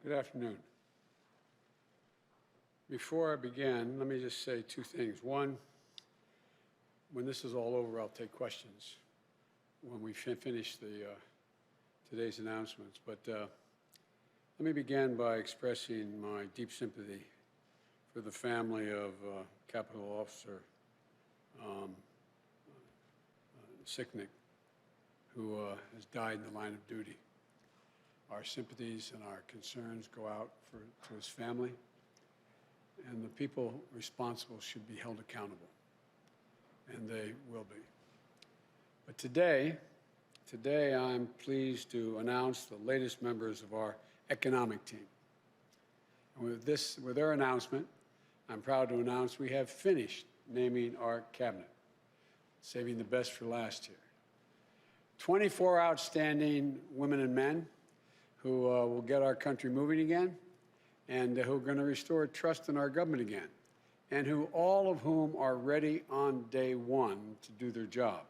Good afternoon. Before I begin, let me just say two things. One, when this is all over, I'll take questions when we finish today's announcements. But let me begin by expressing my deep sympathy for the family of Capitol Officer Sicknick, who has died in the line of duty. Our sympathies and our concerns go out to his family, and the people responsible should be held accountable, and they will be. But today I'm pleased to announce the latest members of our economic team. And with their announcement, I'm proud to announce we have finished naming our cabinet, saving the best for last year. 24 outstanding women and men who will get our country moving again, and who are going to restore trust in our government again, and all of whom are ready on day one to do their job.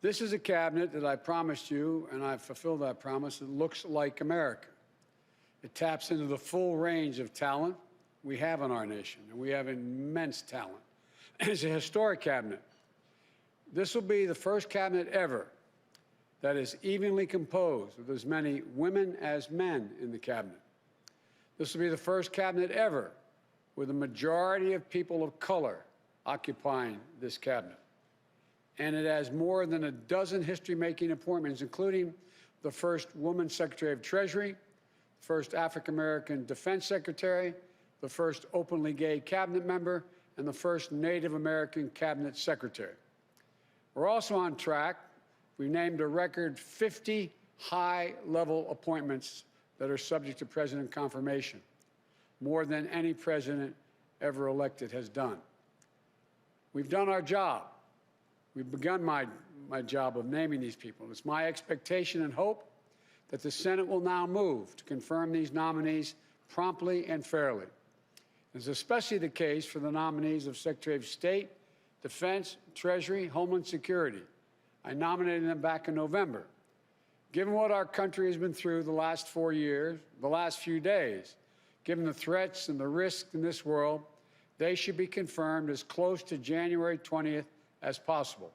This is a cabinet that I promised you, and I've fulfilled that promise. It looks like America. It taps into the full range of talent we have in our nation, and we have immense talent. It's a historic cabinet. This will be the first cabinet ever that is evenly composed with as many women as men in the cabinet. This will be the first cabinet ever with a majority of people of color occupying this cabinet. And it has more than a dozen history-making appointments, including the first woman Secretary of Treasury, first African-American Defense Secretary, the first openly gay cabinet member, and the first Native American cabinet secretary. We're also on track. We named a record 50 high-level appointments that are subject to president confirmation, more than any president ever elected has done. We've done our job. We've begun my job of naming these people. It's my expectation and hope that the Senate will now move to confirm these nominees promptly and fairly. It's especially the case for the nominees of Secretary of State, Defense, Treasury, Homeland Security. I nominated them back in November. Given what our country has been through the last 4 years, the last few days, given the threats and the risks in this world, they should be confirmed as close to January 20th as possible.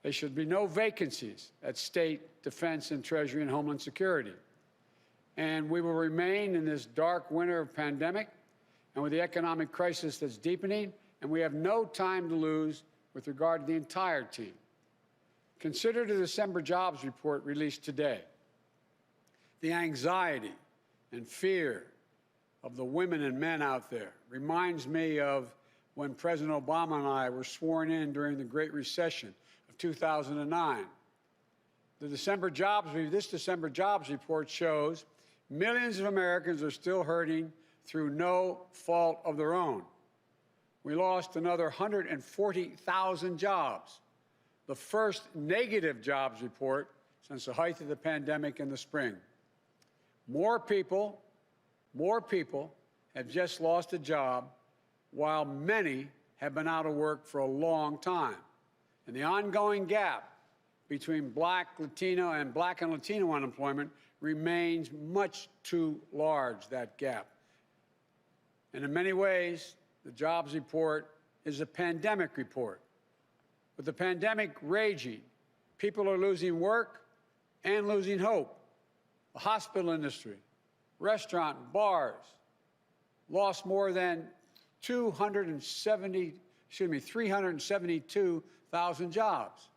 There should be no vacancies at State, Defense, and Treasury and Homeland Security. And we will remain in this dark winter of pandemic and with the economic crisis that's deepening, and we have no time to lose with regard to the entire team. Consider the December jobs report released today. The anxiety and fear of the women and men out there reminds me of when President Obama and I were sworn in during the Great Recession of 2009. This December jobs report shows millions of Americans are still hurting through no fault of their own. We lost another 140,000 jobs, the first negative jobs report since the height of the pandemic in the spring. More people have just lost a job, while many have been out of work for a long time. And the ongoing gap between Black and Latino unemployment remains much too large, that gap. And in many ways, the jobs report is a pandemic report. With the pandemic raging, people are losing work and losing hope. The hospital industry, restaurant and bars lost more than 372,000 jobs.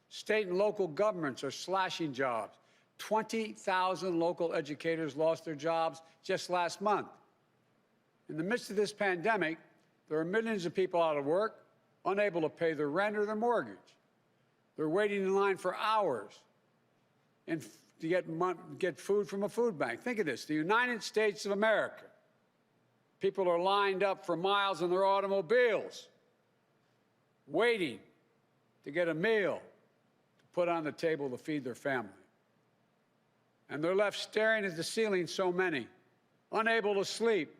State and local governments are slashing jobs. 20,000 local educators lost their jobs just last month. In the midst of this pandemic, there are millions of people out of work, unable to pay their rent or their mortgage. They're waiting in line for hours to get food from a food bank. Think of this, the United States of America. People are lined up for miles in their automobiles, waiting to get a meal to put on the table to feed their family. And they're left staring at the ceiling, so many, unable to sleep,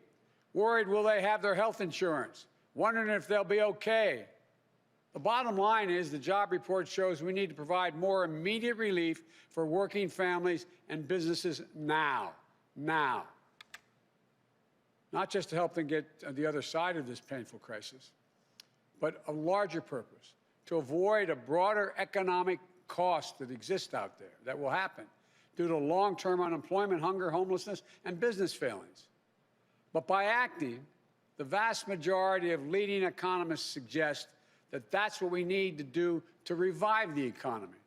worried will they have their health insurance, wondering if they'll be okay. The bottom line is the job report shows we need to provide more immediate relief for working families and businesses now, now. Not just to help them get on the other side of this painful crisis, but a larger purpose, to avoid a broader economic cost that exists out there, that will happen due to long-term unemployment, hunger, homelessness, and business failings. But by acting, the vast majority of leading economists suggest that that's what we need to do to revive the economy.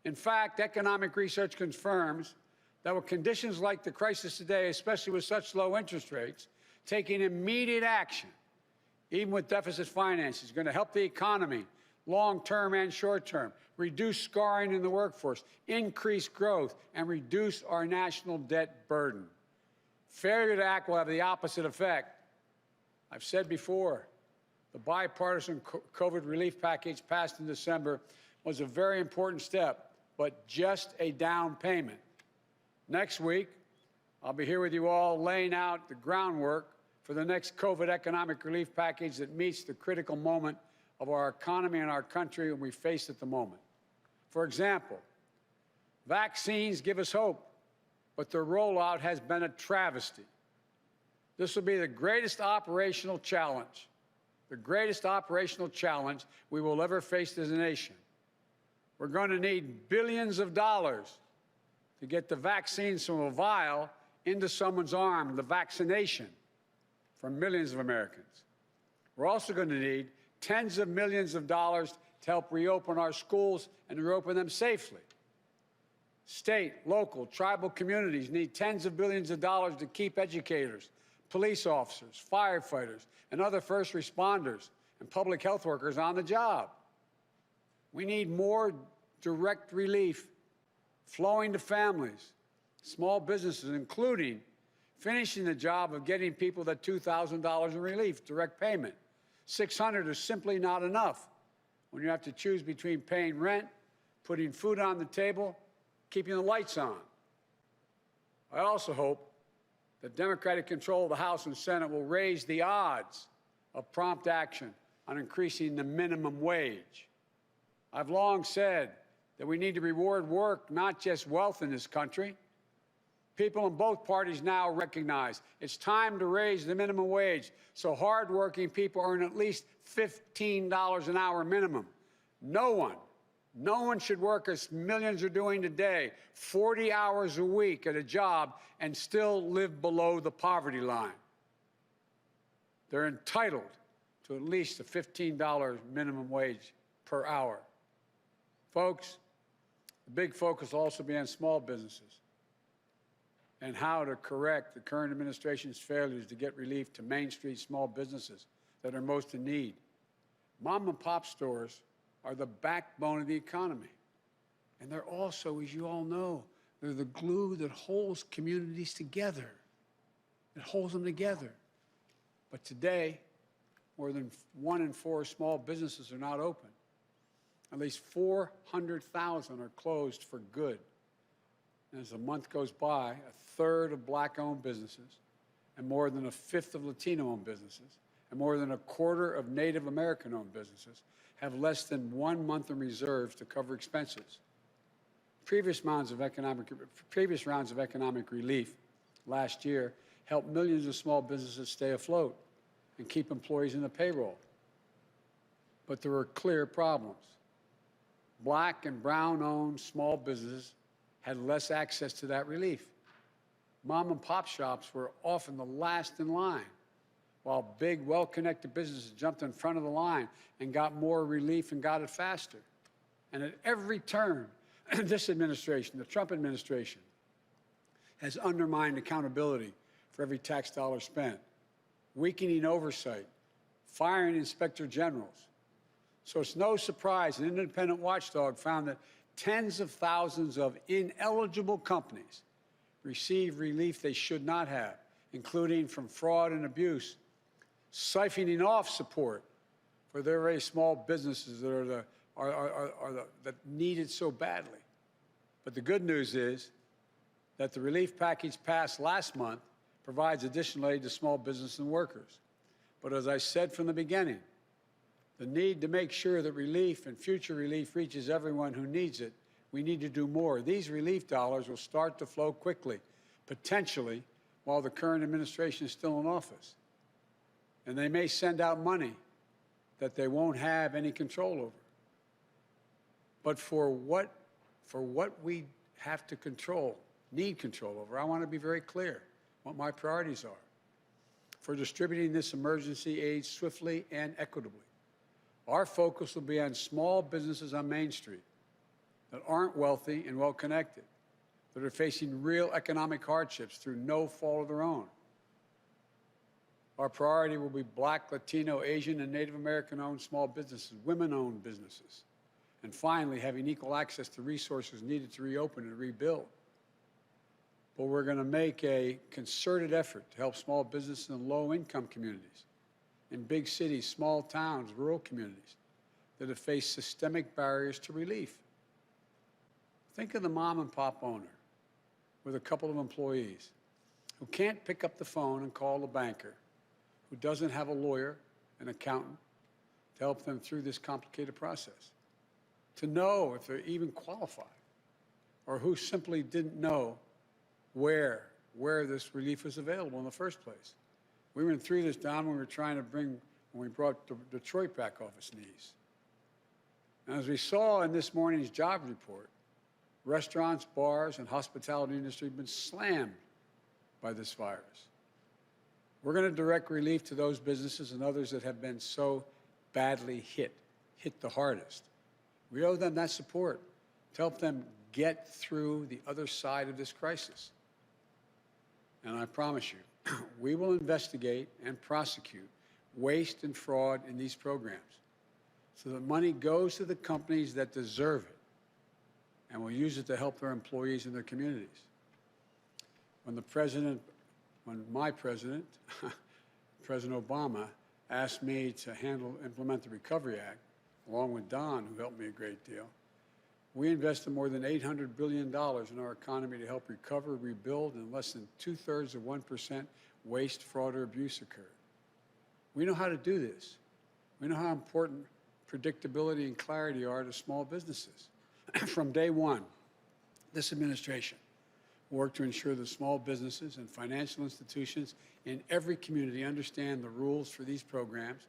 In fact, economic research confirms that with conditions like the crisis today, especially with such low interest rates, taking immediate action, even with deficit finance, is going to help the economy long-term and short-term, reduce scarring in the workforce, increase growth, and reduce our national debt burden. Failure to act will have the opposite effect. I've said before, the bipartisan COVID relief package passed in December was a very important step, but just a down payment. Next week, I'll be here with you all laying out the groundwork for the next COVID economic relief package that meets the critical moment of our economy and our country when we face at the moment. For example, vaccines give us hope, but their rollout has been a travesty. This will be the greatest operational challenge we will ever face as a nation. We're going to need billions of dollars to get the vaccines from a vial into someone's arm, the vaccination, for millions of Americans. We're also going to need tens of millions of dollars to help reopen our schools and reopen them safely. State, local, tribal communities need tens of billions of dollars to keep educators, police officers, firefighters, and other first responders and public health workers on the job. We need more direct relief flowing to families, small businesses, including finishing the job of getting people that $2,000 in relief, direct payment. $600 is simply not enough when you have to choose between paying rent, putting food on the table, keeping the lights on. I also hope that Democratic control of the House and Senate will raise the odds of prompt action on increasing the minimum wage. I've long said that we need to reward work, not just wealth in this country. People in both parties now recognize it's time to raise the minimum wage so hardworking people earn at least $15 an hour minimum. No one should work as millions are doing today, 40 hours a week at a job, and still live below the poverty line. They're entitled to at least a $15 minimum wage per hour. Folks, the big focus will also be on small businesses and how to correct the current administration's failures to get relief to Main Street small businesses that are most in need. Mom and pop stores are the backbone of the economy. And they're also, as you all know, they're the glue that holds communities together. It holds them together. But today, more than 1 in 4 small businesses are not open. At least 400,000 are closed for good. And as the month goes by, a third of Black-owned businesses, and more than a fifth of Latino-owned businesses, and more than a quarter of Native American-owned businesses have less than 1 month in reserves to cover expenses. Previous rounds of economic relief last year helped millions of small businesses stay afloat and keep employees in the payroll. But there were clear problems. Black and brown-owned small businesses had less access to that relief. Mom and pop shops were often the last in line, while big, well-connected businesses jumped in front of the line and got more relief and got it faster. And at every turn, this administration, the Trump administration, has undermined accountability for every tax dollar spent, weakening oversight, firing inspector generals. So it's no surprise an independent watchdog found that tens of thousands of ineligible companies receive relief they should not have, including from fraud and abuse, siphoning off support for their very small businesses that need it so badly. But the good news is that the relief package passed last month provides additional aid to small business and workers. But as I said from the beginning, the need to make sure that relief and future relief reaches everyone who needs it, we need to do more. These relief dollars will start to flow quickly, potentially while the current administration is still in office. And they may send out money that they won't have any control over. But for what we have to control, need control over, I want to be very clear what my priorities are for distributing this emergency aid swiftly and equitably. Our focus will be on small businesses on Main Street that aren't wealthy and well-connected, that are facing real economic hardships through no fault of their own. Our priority will be Black, Latino, Asian, and Native American-owned small businesses, women-owned businesses, and finally, having equal access to resources needed to reopen and rebuild. But we're going to make a concerted effort to help small businesses in low-income communities, in big cities, small towns, rural communities that have faced systemic barriers to relief. Think of the mom-and-pop owner with a couple of employees who can't pick up the phone and call the banker, who doesn't have a lawyer, an accountant, to help them through this complicated process, to know if they're even qualified, or who simply didn't know where this relief was available in the first place. We went through this, Don, when we brought Detroit back off its knees. And as we saw in this morning's job report, restaurants, bars, and hospitality industry have been slammed by this virus. We're going to direct relief to those businesses and others that have been so badly hit the hardest. We owe them that support to help them get through the other side of this crisis. And I promise you, we will investigate and prosecute waste and fraud in these programs so that money goes to the companies that deserve it, and we'll use it to help their employees and their communities. When my president, President Obama, asked me to implement the Recovery Act, along with Don, who helped me a great deal, we invested more than $800 billion in our economy to help recover, rebuild, and less than 2/3 of 1% waste, fraud, or abuse occurred. We know how to do this. We know how important predictability and clarity are to small businesses. From day one, this administration worked to ensure that small businesses and financial institutions in every community understand the rules for these programs,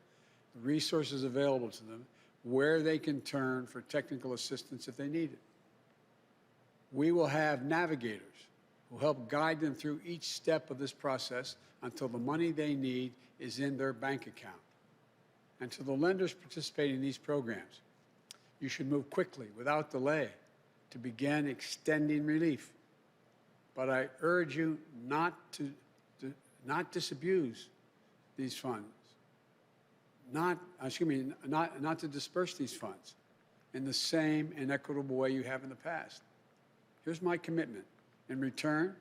the resources available to them, where they can turn for technical assistance if they need it. We will have navigators who help guide them through each step of this process until the money they need is in their bank account. And to the lenders participating in these programs, you should move quickly, without delay, to begin extending relief. But I urge you not to disabuse these funds, not to disperse these funds in the same inequitable way you have in the past. Here's my commitment. In return,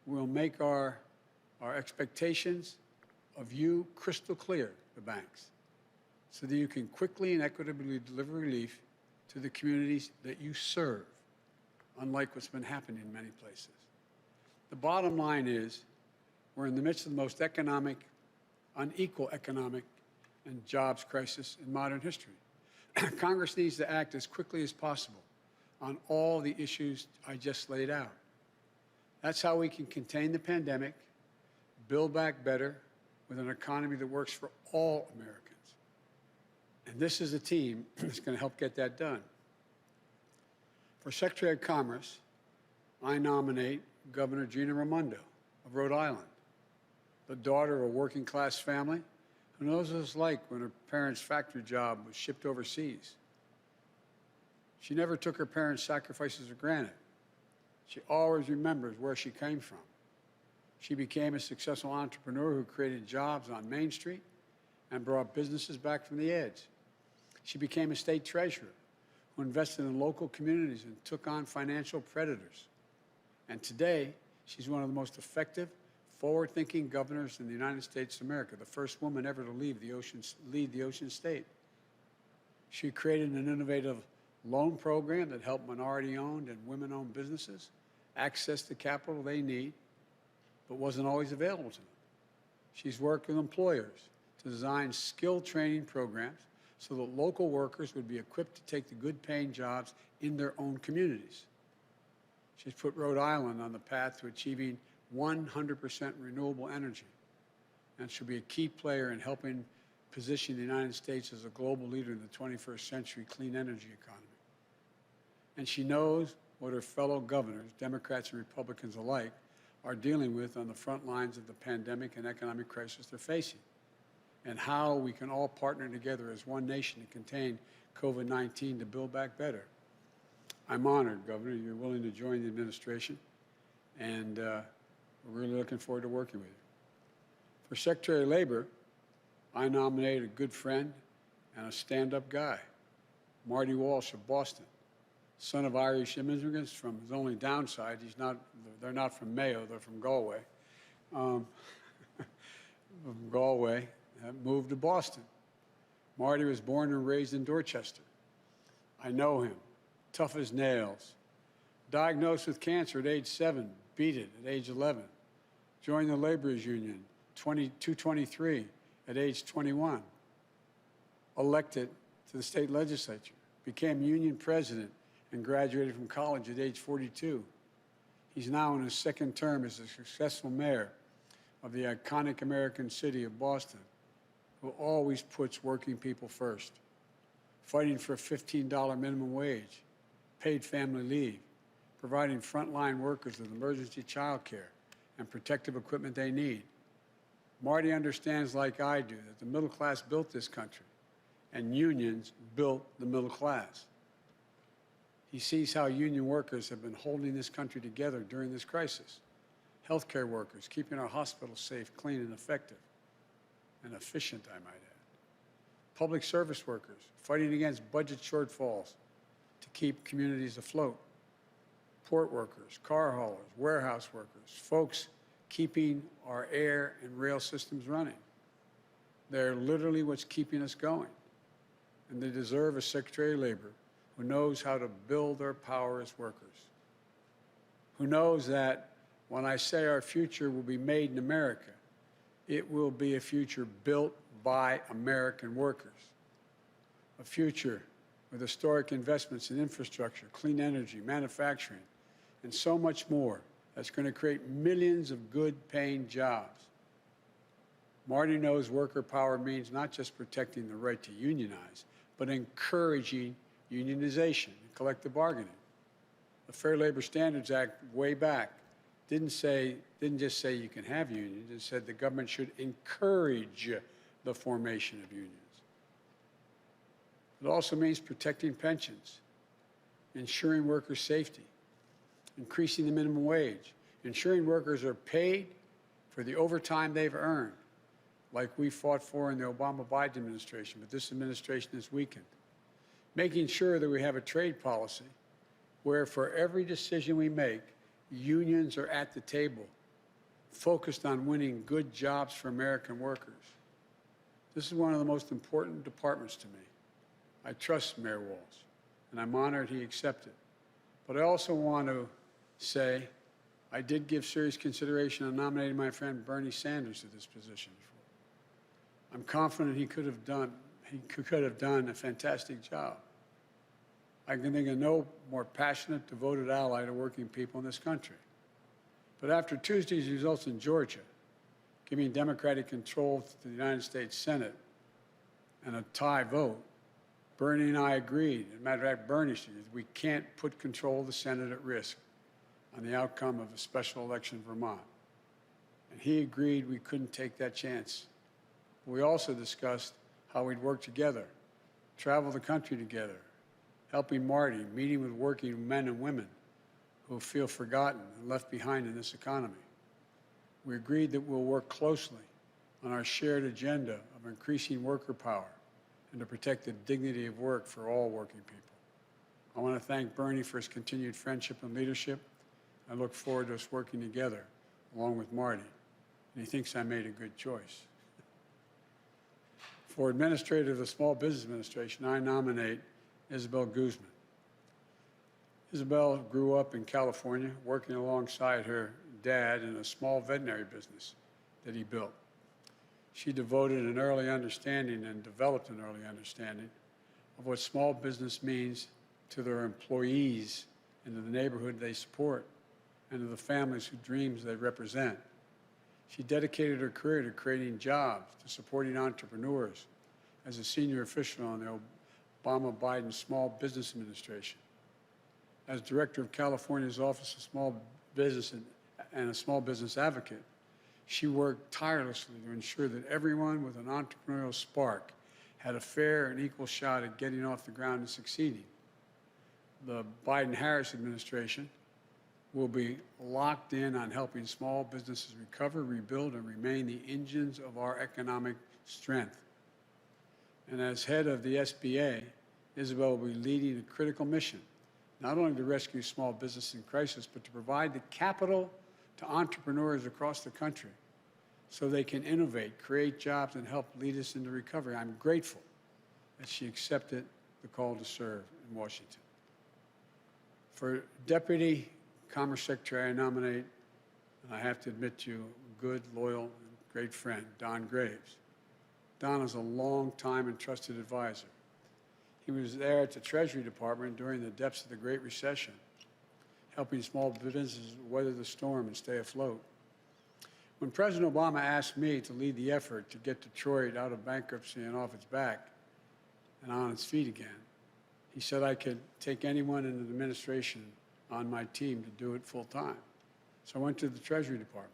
we'll make our expectations of you crystal clear, the banks, so that you can quickly and equitably deliver relief to the communities that you serve, unlike what's been happening in many places. The bottom line is, we're in the midst of the most unequal economic and jobs crisis in modern history. Congress needs to act as quickly as possible on all the issues I just laid out. That's how we can contain the pandemic, build back better with an economy that works for all Americans. And this is a team that's going to help get that done. For Secretary of Commerce, I nominate Governor Gina Raimondo of Rhode Island, the daughter of a working-class family who knows what it's like when her parents' factory job was shipped overseas. She never took her parents' sacrifices for granted. She always remembers where she came from. She became a successful entrepreneur who created jobs on Main Street and brought businesses back from the edge. She became a state treasurer who invested in local communities and took on financial predators. And today, she's one of the most effective, forward-thinking governors in the United States of America, the first woman ever to lead the Ocean State. She created an innovative loan program that helped minority-owned and women-owned businesses access the capital they need, but wasn't always available to them. She's worked with employers to design skill training programs so that local workers would be equipped to take the good-paying jobs in their own communities. She's put Rhode Island on the path to achieving 100% renewable energy, and she'll be a key player in helping position the United States as a global leader in the 21st century clean energy economy. And she knows what her fellow governors, Democrats and Republicans alike, are dealing with on the front lines of the pandemic and economic crisis they're facing, and how we can all partner together as one nation to contain COVID-19 to build back better. I'm honored, Governor, you're willing to join the administration, and we're really looking forward to working with you. For Secretary of Labor, I nominated a good friend and a stand-up guy, Marty Walsh of Boston, son of Irish immigrants. From his only downside, they're not from Mayo, they're from Galway. From Galway, moved to Boston. Marty was born and raised in Dorchester. I know him, tough as nails. Diagnosed with cancer at age 7, beat it at age 11. Joined the laborers union, 223 at age 21. Elected to the state legislature, became union president and graduated from college at age 42. He's now in his second term as a successful mayor of the iconic American city of Boston, who always puts working people first, fighting for a $15 minimum wage, paid family leave, providing frontline workers with emergency child care and protective equipment they need. Marty understands, like I do, that the middle class built this country, and unions built the middle class. He sees how union workers have been holding this country together during this crisis. Healthcare workers, keeping our hospitals safe, clean, and effective, and efficient, I might add. Public service workers, fighting against budget shortfalls to keep communities afloat. Port workers, car haulers, warehouse workers, folks keeping our air and rail systems running. They're literally what's keeping us going. And they deserve a Secretary of Labor who knows how to build their power as workers, who knows that when I say our future will be made in America, it will be a future built by American workers, a future with historic investments in infrastructure, clean energy, manufacturing, and so much more that's going to create millions of good-paying jobs. Marty knows worker power means not just protecting the right to unionize, but encouraging unionization and collective bargaining. The Fair Labor Standards Act way back didn't just say you can have unions, it said the government should encourage the formation of unions. It also means protecting pensions, ensuring workers' safety, increasing the minimum wage, ensuring workers are paid for the overtime they've earned, like we fought for in the Obama-Biden administration, but this administration has weakened. Making sure that we have a trade policy where for every decision we make, unions are at the table, focused on winning good jobs for American workers. This is one of the most important departments to me. I trust Mayor Walsh, and I'm honored he accepted. But I also want to say I did give serious consideration on nominating my friend Bernie Sanders to this position before. I'm confident he could have done a fantastic job. I can think of no more passionate, devoted ally to working people in this country. But after Tuesday's results in Georgia, giving Democratic control to the United States Senate and a tie vote, Bernie and I agreed, as a matter of fact, Bernie said, we can't put control of the Senate at risk on the outcome of a special election in Vermont. And he agreed we couldn't take that chance. We also discussed how we'd work together, travel the country together, helping Marty, meeting with working men and women who feel forgotten and left behind in this economy. We agreed that we'll work closely on our shared agenda of increasing worker power and to protect the dignity of work for all working people. I want to thank Bernie for his continued friendship and leadership. I look forward to us working together along with Marty, and he thinks I made a good choice. For Administrator of the Small Business Administration, I nominate Isabel Guzman. Isabel grew up in California, working alongside her dad in a small veterinary business that he built. She devoted an early understanding and developed an early understanding of what small business means to their employees and to the neighborhood they support, and to the families whose dreams they represent. She dedicated her career to creating jobs, to supporting entrepreneurs as a senior official on the Obama-Biden Small Business Administration. As director of California's Office of Small Business and a small business advocate, she worked tirelessly to ensure that everyone with an entrepreneurial spark had a fair and equal shot at getting off the ground and succeeding. The Biden-Harris administration will be locked in on helping small businesses recover, rebuild, and remain the engines of our economic strength. And as head of the SBA, Isabel will be leading a critical mission, not only to rescue small business in crisis, but to provide the capital to entrepreneurs across the country so they can innovate, create jobs, and help lead us into recovery. I'm grateful that she accepted the call to serve in Washington. For Deputy Commerce Secretary, I nominate, and I have to admit to you, a good, loyal, and great friend, Don Graves. Don is a long-time and trusted advisor. He was there at the Treasury Department during the depths of the Great Recession, helping small businesses weather the storm and stay afloat. When President Obama asked me to lead the effort to get Detroit out of bankruptcy and off its back and on its feet again, he said I could take anyone in the administration on my team to do it full time. So I went to the Treasury Department.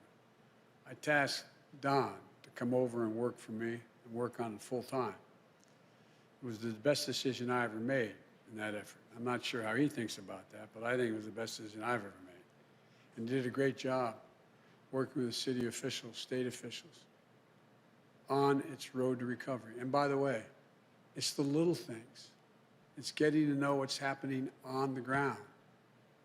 I tasked Don to come over and work for me and work on it full time. It was the best decision I ever made in that effort. I'm not sure how he thinks about that, but I think it was the best decision I've ever made. And did a great job working with city officials, state officials, on its road to recovery. And by the way, it's the little things. It's getting to know what's happening on the ground.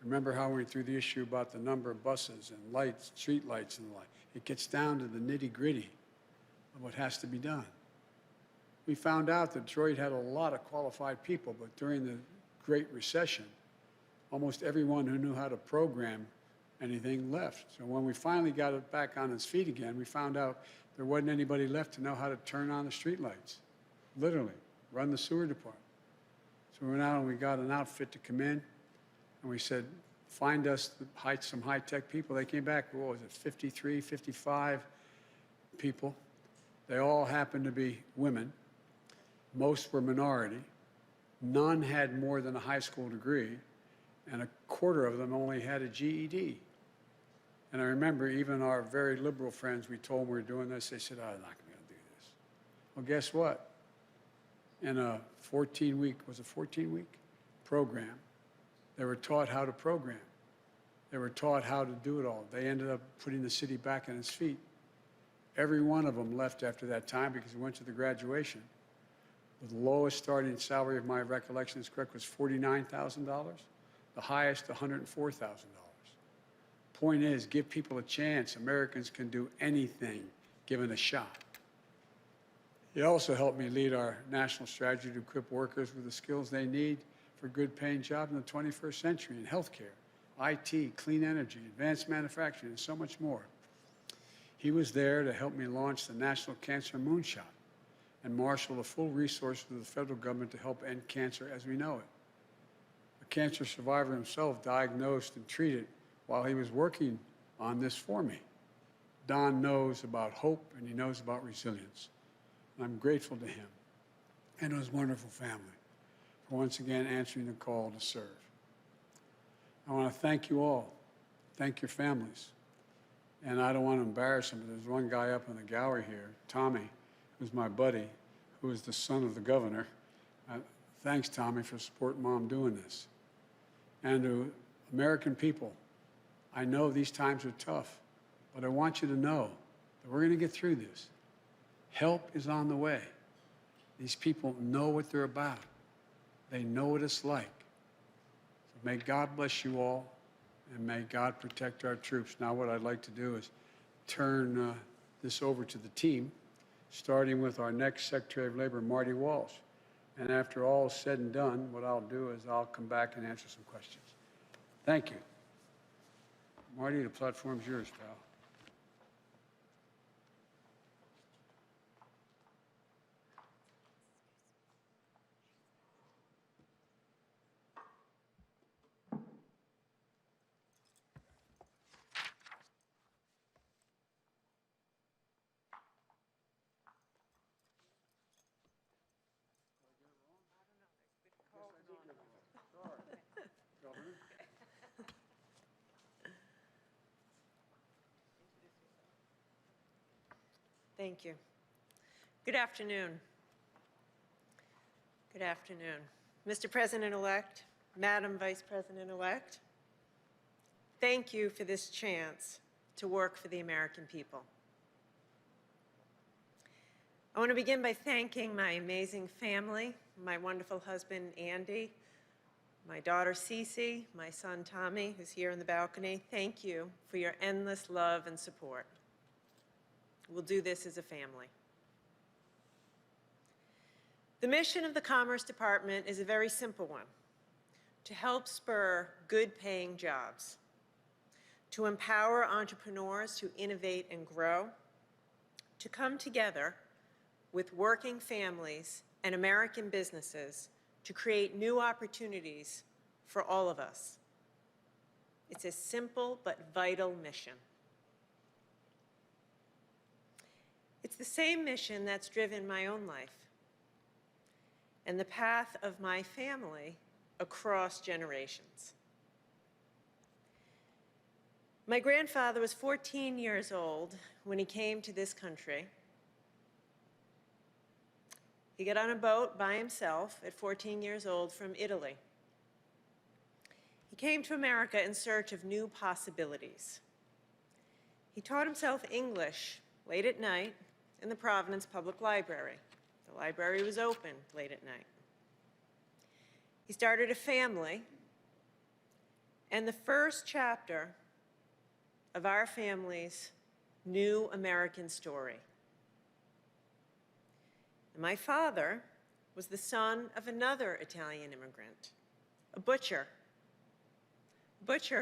Remember how we went through the issue about the number of buses and lights, street lights and the like. It gets down to the nitty-gritty of what has to be done. We found out that Detroit had a lot of qualified people, but during the Great Recession, almost everyone who knew how to program anything left. So when we finally got it back on its feet again, we found out there wasn't anybody left to know how to turn on the street lights, literally, run the sewer department. So we went out and we got an outfit to come in, and we said, find us some high-tech people. They came back, what was it, 53, 55 people. They all happened to be women. Most were minority. None had more than a high school degree, and a quarter of them only had a GED. And I remember even our very liberal friends, we told them we were doing this, they said, oh, I'm not going to be able to do this. Well, guess what? In a 14-week program, they were taught how to program. They were taught how to do it all. They ended up putting the city back on its feet. Every one of them left after that time because we went to the graduation. The lowest starting salary, if my recollection is correct, was $49,000. The highest, $104,000. Point is, give people a chance. Americans can do anything given a shot. He also helped me lead our national strategy to equip workers with the skills they need for good paying jobs in the 21st century in healthcare, IT, clean energy, advanced manufacturing, and so much more. He was there to help me launch the National Cancer Moonshot and marshal the full resources of the federal government to help end cancer as we know it. A cancer survivor himself diagnosed and treated while he was working on this for me. Don knows about hope and he knows about resilience. And I'm grateful to him and to his wonderful family for once again answering the call to serve. I want to thank you all. Thank your families. And I don't want to embarrass him, but there's one guy up in the gallery here, Tommy, who's my buddy, who is the son of the governor. Thanks, Tommy, for supporting Mom doing this. And to American people, I know these times are tough, but I want you to know that we're going to get through this. Help is on the way. These people know what they're about. They know what it's like. So may God bless you all, and may God protect our troops. Now what I'd like to do is turn this over to the team, starting with our next Secretary of Labor, Marty Walsh. And after all is said and done, what I'll do is I'll come back and answer some questions. Thank you. Marty, the platform's yours, pal. Thank you. Good afternoon. Good afternoon. Mr. President-elect, Madam Vice President-elect, thank you for this chance to work for the American people. I want to begin by thanking my amazing family, my wonderful husband, Andy, my daughter, Cece, my son, Tommy, who's here in the balcony. Thank you for your endless love and support. We'll do this as a family. The mission of the Commerce Department is a very simple one: to help spur good-paying jobs, to empower entrepreneurs to innovate and grow, to come together with working families and American businesses to create new opportunities for all of us. It's a simple but vital mission. It's the same mission that's driven my own life and the path of my family across generations. My grandfather was 14 years old when he came to this country. He got on a boat by himself at 14 years old from Italy. He came to America in search of new possibilities. He taught himself English late at night in the Providence Public Library. The library was open late at night. He started a family, and the first chapter of our family's new American story. And my father was the son of another Italian immigrant, a butcher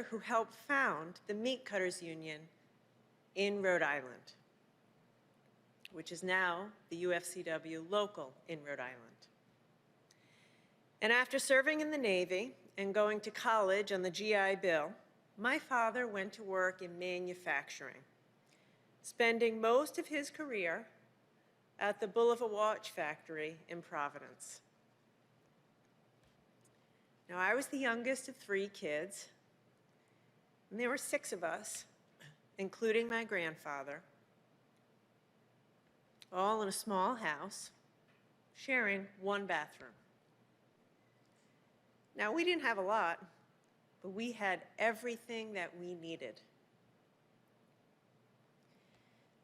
who helped found the Meat Cutters Union in Rhode Island, which is now the UFCW local in Rhode Island. And after serving in the Navy and going to college on the GI Bill, my father went to work in manufacturing, spending most of his career at the Bulliver Watch Factory in Providence. Now, I was the youngest of 3 kids, and there were 6 of us, including my grandfather, all in a small house, sharing one bathroom. Now, we didn't have a lot, but we had everything that we needed.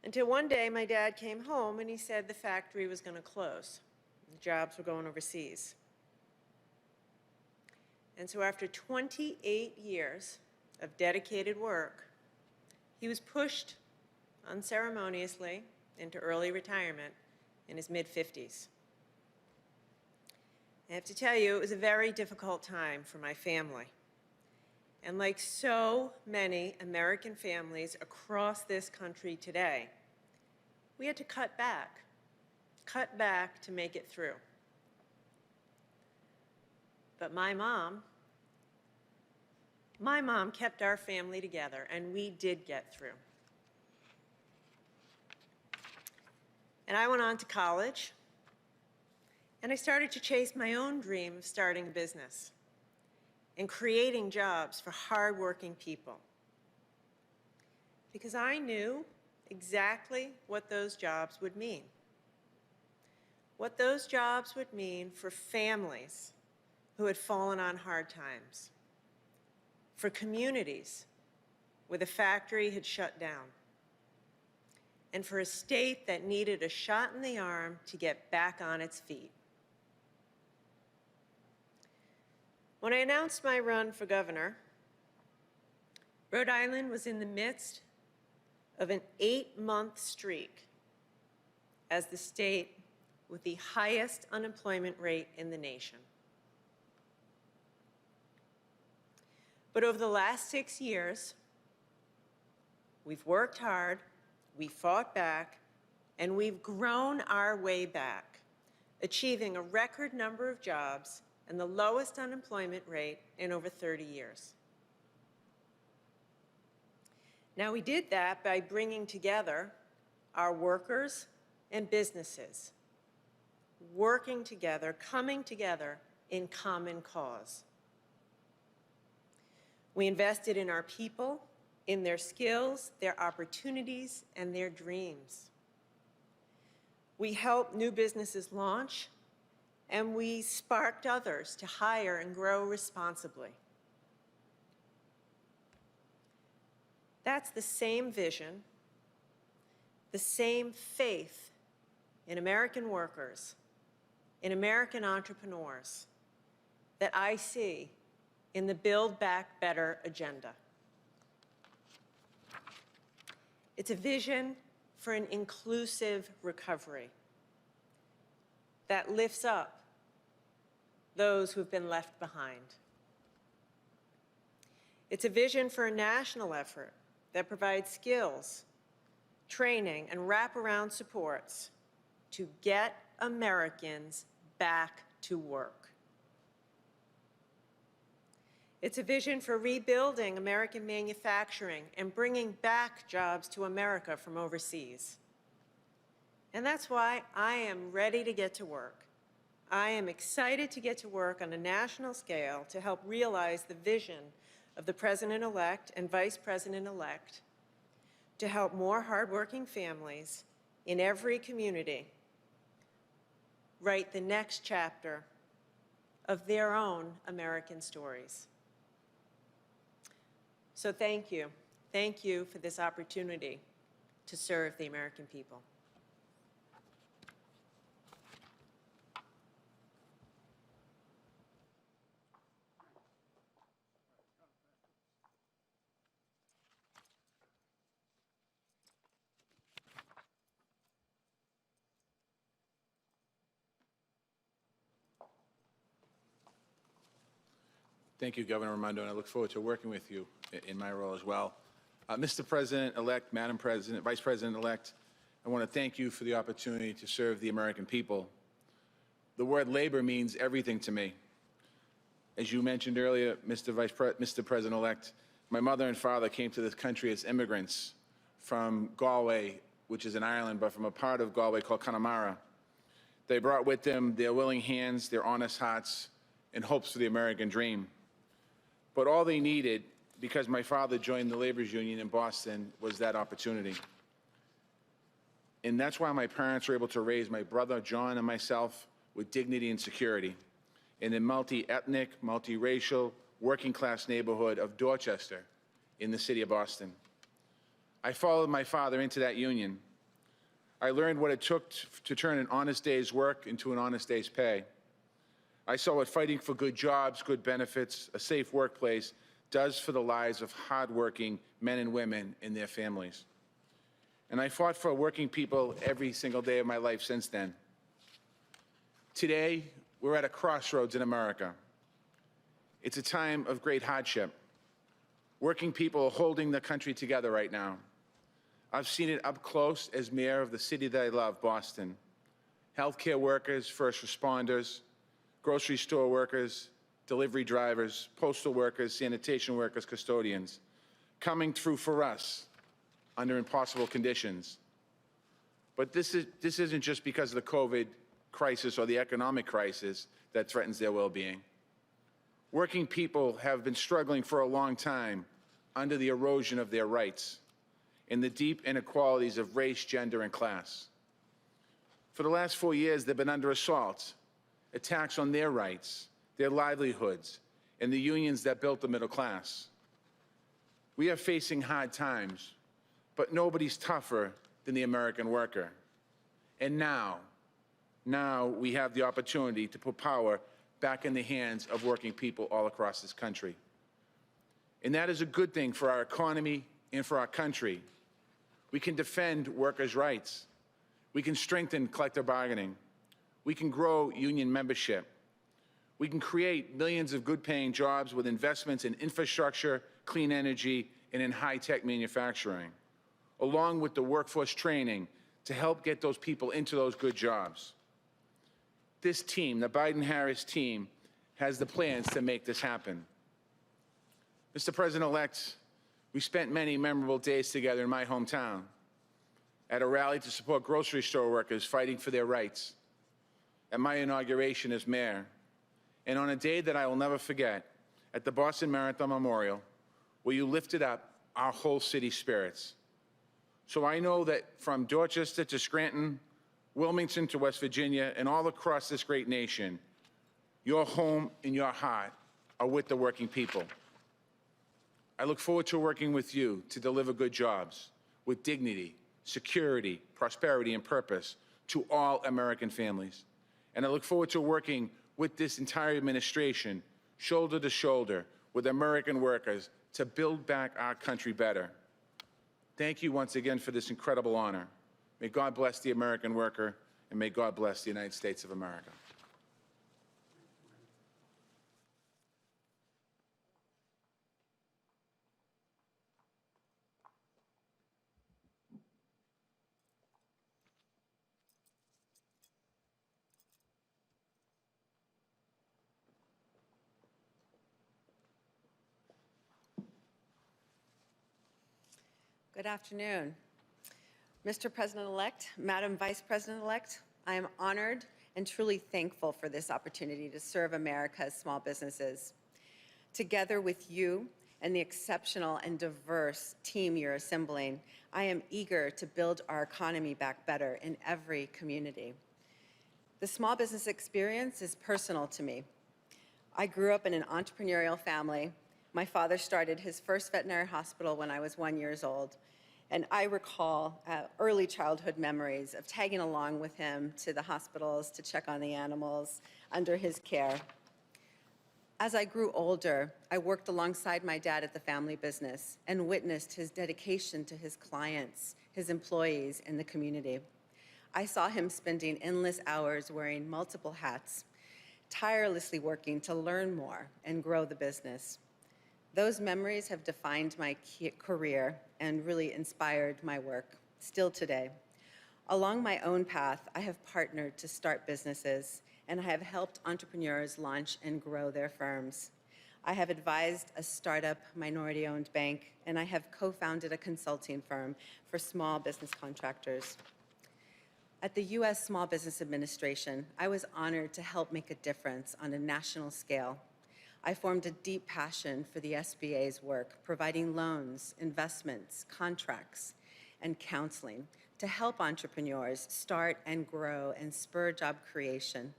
Until one day, my dad came home and he said the factory was going to close. The jobs were going overseas. And so after 28 years of dedicated work, he was pushed unceremoniously into early retirement in his mid-50s. I have to tell you, it was a very difficult time for my family. And like so many American families across this country today, we had to cut back to make it through. But my mom kept our family together, and we did get through. And I went on to college, and I started to chase my own dream of starting a business and creating jobs for hardworking people. Because I knew exactly what those jobs would mean. What those jobs would mean for families who had fallen on hard times, for communities where the factory had shut down, and for a state that needed a shot in the arm to get back on its feet. When I announced my run for governor, Rhode Island was in the midst of an 8-month streak as the state with the highest unemployment rate in the nation. But over the last 6 years, we've worked hard, we fought back, and we've grown our way back, achieving a record number of jobs and the lowest unemployment rate in over 30 years. Now, we did that by bringing together our workers and businesses, working together, coming together in common cause. We invested in our people, in their skills, their opportunities, and their dreams. We helped new businesses launch, and we sparked others to hire and grow responsibly. That's the same vision, the same faith in American workers, in American entrepreneurs, that I see in the Build Back Better agenda. It's a vision for an inclusive recovery that lifts up those who've been left behind. It's a vision for a national effort that provides skills, training, and wraparound supports to get Americans back to work. It's a vision for rebuilding American manufacturing and bringing back jobs to America from overseas. And that's why I am ready to get to work. I am excited to get to work on a national scale to help realize the vision of the President-elect and Vice President-elect to help more hardworking families in every community write the next chapter of their own American stories. So thank you. Thank you for this opportunity to serve the American people. Thank you, Governor Raimondo, and I look forward to working with you in my role as well. Mr. President-elect, Madam President, Vice President-elect, I want to thank you for the opportunity to serve the American people. The word labor means everything to me. As you mentioned earlier, Mr. President-elect, my mother and father came to this country as immigrants from Galway, which is in Ireland, but from a part of Galway called Connemara. They brought with them their willing hands, their honest hearts, and hopes for the American dream. But all they needed, because my father joined the laborers union in Boston, was that opportunity. And that's why my parents were able to raise my brother, John, and myself with dignity and security in the multi-ethnic, multi-racial, working-class neighborhood of Dorchester in the city of Boston. I followed my father into that union. I learned what it took to turn an honest day's work into an honest day's pay. I saw what fighting for good jobs, good benefits, a safe workplace does for the lives of hardworking men and women and their families. And I fought for working people every single day of my life since then. Today, we're at a crossroads in America. It's a time of great hardship. Working people are holding the country together right now. I've seen it up close as mayor of the city that I love, Boston. Healthcare workers, first responders, grocery store workers, delivery drivers, postal workers, sanitation workers, custodians, coming through for us under impossible conditions. But this isn't just because of the COVID crisis or the economic crisis that threatens their well-being. Working people have been struggling for a long time under the erosion of their rights and the deep inequalities of race, gender, and class. For the last 4 years, they've been under assault, attacks on their rights, their livelihoods, and the unions that built the middle class. We are facing hard times, but nobody's tougher than the American worker. And now we have the opportunity to put power back in the hands of working people all across this country. And that is a good thing for our economy and for our country. We can defend workers' rights. We can strengthen collective bargaining. We can grow union membership. We can create millions of good-paying jobs with investments in infrastructure, clean energy, and in high-tech manufacturing, along with the workforce training to help get those people into those good jobs. This team, the Biden-Harris team, has the plans to make this happen. Mr. President-elect, we spent many memorable days together in my hometown at a rally to support grocery store workers fighting for their rights, at my inauguration as mayor, and on a day that I will never forget, at the Boston Marathon Memorial, where you lifted up our whole city's spirits. So I know that from Dorchester to Scranton, Wilmington to West Virginia, and all across this great nation, your home and your heart are with the working people. I look forward to working with you to deliver good jobs with dignity, security, prosperity, and purpose to all American families. And I look forward to working with this entire administration, shoulder to shoulder, with American workers to build back our country better. Thank you once again for this incredible honor. May God bless the American worker, and may God bless the United States of America. Good afternoon. Mr. President-elect, Madam Vice President-elect, I am honored and truly thankful for this opportunity to serve America's small businesses. Together with you and the exceptional and diverse team you're assembling, I am eager to build our economy back better in every community. The small business experience is personal to me. I grew up in an entrepreneurial family. My father started his first veterinary hospital when I was 1 year old, and I recall early childhood memories of tagging along with him to the hospitals to check on the animals under his care. As I grew older, I worked alongside my dad at the family business and witnessed his dedication to his clients, his employees, and the community. I saw him spending endless hours wearing multiple hats, tirelessly working to learn more and grow the business. Those memories have defined my career and really inspired my work, still today. Along my own path, I have partnered to start businesses, and I have helped entrepreneurs launch and grow their firms. I have advised a startup minority-owned bank, and I have co-founded a consulting firm for small business contractors. At the U.S. Small Business Administration, I was honored to help make a difference on a national scale. I formed a deep passion for the SBA's work, providing loans, investments, contracts, and counseling to help entrepreneurs start and grow and spur job creation.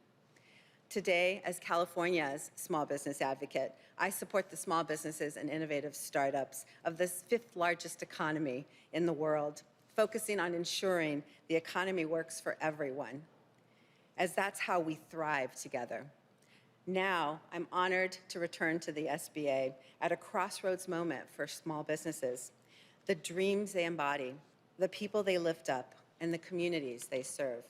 Today, as California's small business advocate, I support the small businesses and innovative startups of the 5th largest economy in the world, focusing on ensuring the economy works for everyone, as that's how we thrive together. Now, I'm honored to return to the SBA at a crossroads moment for small businesses, the dreams they embody, the people they lift up, and the communities they serve.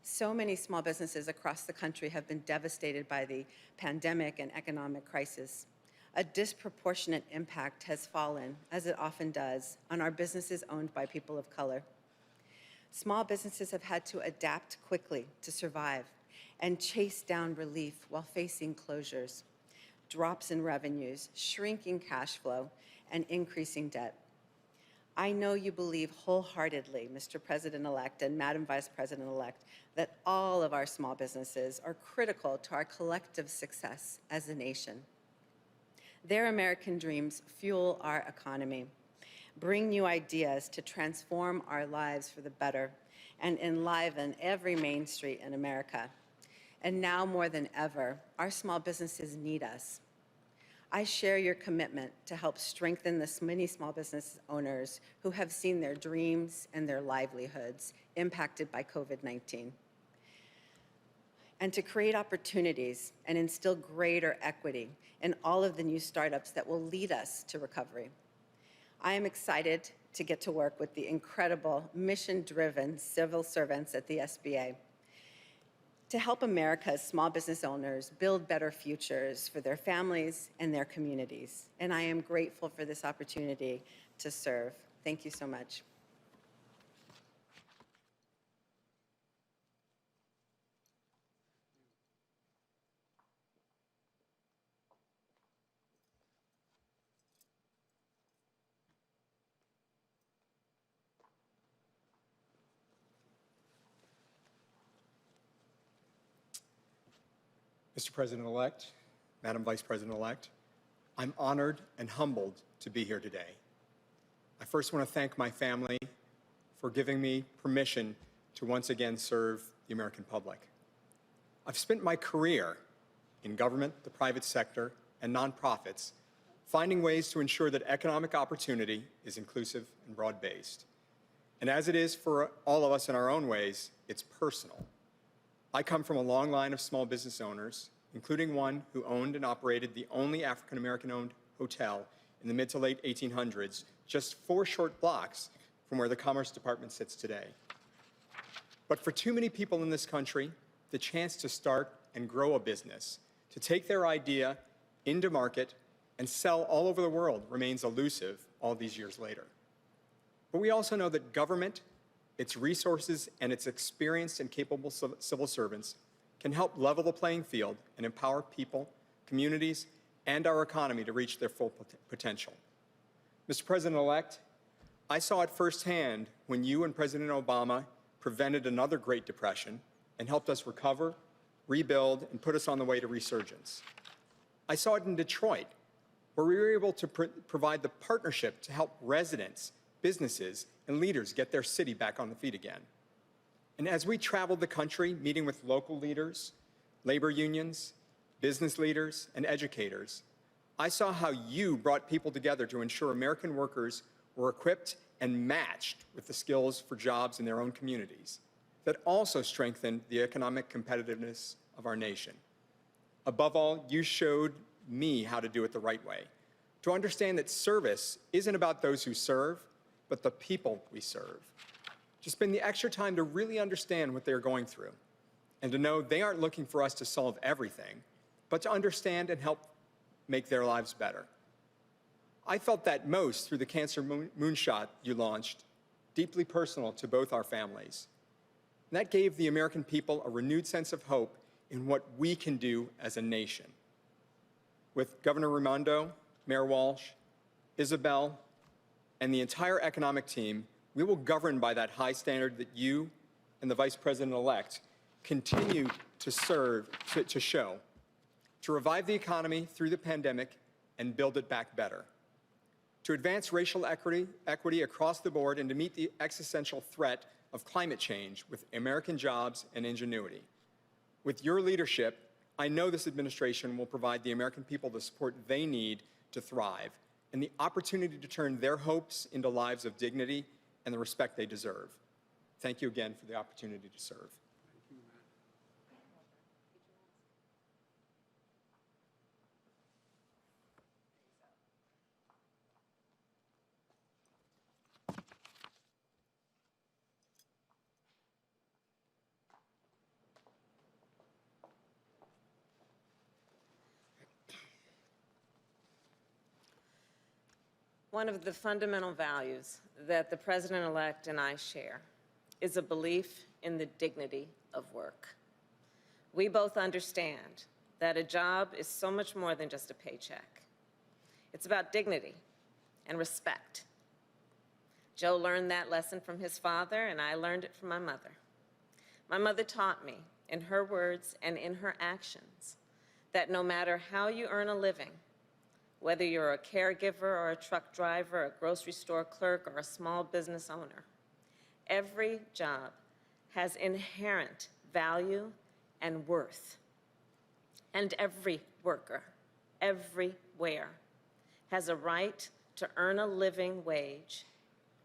So many small businesses across the country have been devastated by the pandemic and economic crisis. A disproportionate impact has fallen, as it often does, on our businesses owned by people of color. Small businesses have had to adapt quickly to survive and chase down relief while facing closures, drops in revenues, shrinking cash flow, and increasing debt. I know you believe wholeheartedly, Mr. President-elect and Madam Vice President-elect, that all of our small businesses are critical to our collective success as a nation. Their American dreams fuel our economy, bring new ideas to transform our lives for the better, and enliven every main street in America. And now more than ever, our small businesses need us. I share your commitment to help strengthen the many small business owners who have seen their dreams and their livelihoods impacted by COVID-19. And to create opportunities and instill greater equity in all of the new startups that will lead us to recovery. I am excited to get to work with the incredible mission-driven civil servants at the SBA to help America's small business owners build better futures for their families and their communities. And I am grateful for this opportunity to serve. Thank you so much. Mr. President-elect, Madam Vice President-elect, I'm honored and humbled to be here today. I first want to thank my family for giving me permission to once again serve the American public. I've spent my career in government, the private sector, and nonprofits, finding ways to ensure that economic opportunity is inclusive and broad-based. And as it is for all of us in our own ways, it's personal. I come from a long line of small business owners, including one who owned and operated the only African-American-owned hotel in the mid to late 1800s, just 4 short blocks from where the Commerce Department sits today. But for too many people in this country, the chance to start and grow a business, to take their idea into market and sell all over the world remains elusive all these years later. But we also know that government, its resources, and its experienced and capable civil servants can help level the playing field and empower people, communities, and our economy to reach their full potential. Mr. President-elect, I saw it firsthand when you and President Obama prevented another Great Depression and helped us recover, rebuild, and put us on the way to resurgence. I saw it in Detroit, where we were able to provide the partnership to help residents, businesses, and leaders get their city back on the feet again. And as we traveled the country, meeting with local leaders, labor unions, business leaders, and educators, I saw how you brought people together to ensure American workers were equipped and matched with the skills for jobs in their own communities that also strengthened the economic competitiveness of our nation. Above all, you showed me how to do it the right way, to understand that service isn't about those who serve, but the people we serve. To spend the extra time to really understand what they're going through, and to know they aren't looking for us to solve everything, but to understand and help make their lives better. I felt that most through the Cancer Moonshot you launched, deeply personal to both our families. And that gave the American people a renewed sense of hope in what we can do as a nation. With Governor Raimondo, Mayor Walsh, Isabel, and the entire economic team, we will govern by that high standard that you and the Vice President-elect continue to show, to revive the economy through the pandemic and build it back better, to advance racial equity across the board, and to meet the existential threat of climate change with American jobs and ingenuity. With your leadership, I know this administration will provide the American people the support they need to thrive and the opportunity to turn their hopes into lives of dignity and the respect they deserve. Thank you again for the opportunity to serve. One of the fundamental values that the President-elect and I share is a belief in the dignity of work. We both understand that a job is so much more than just a paycheck. It's about dignity and respect. Joe learned that lesson from his father, and I learned it from my mother. My mother taught me, in her words and in her actions, that no matter how you earn a living, whether you're a caregiver or a truck driver, a grocery store clerk, or a small business owner, every job has inherent value and worth. And every worker, everywhere, has a right to earn a living wage,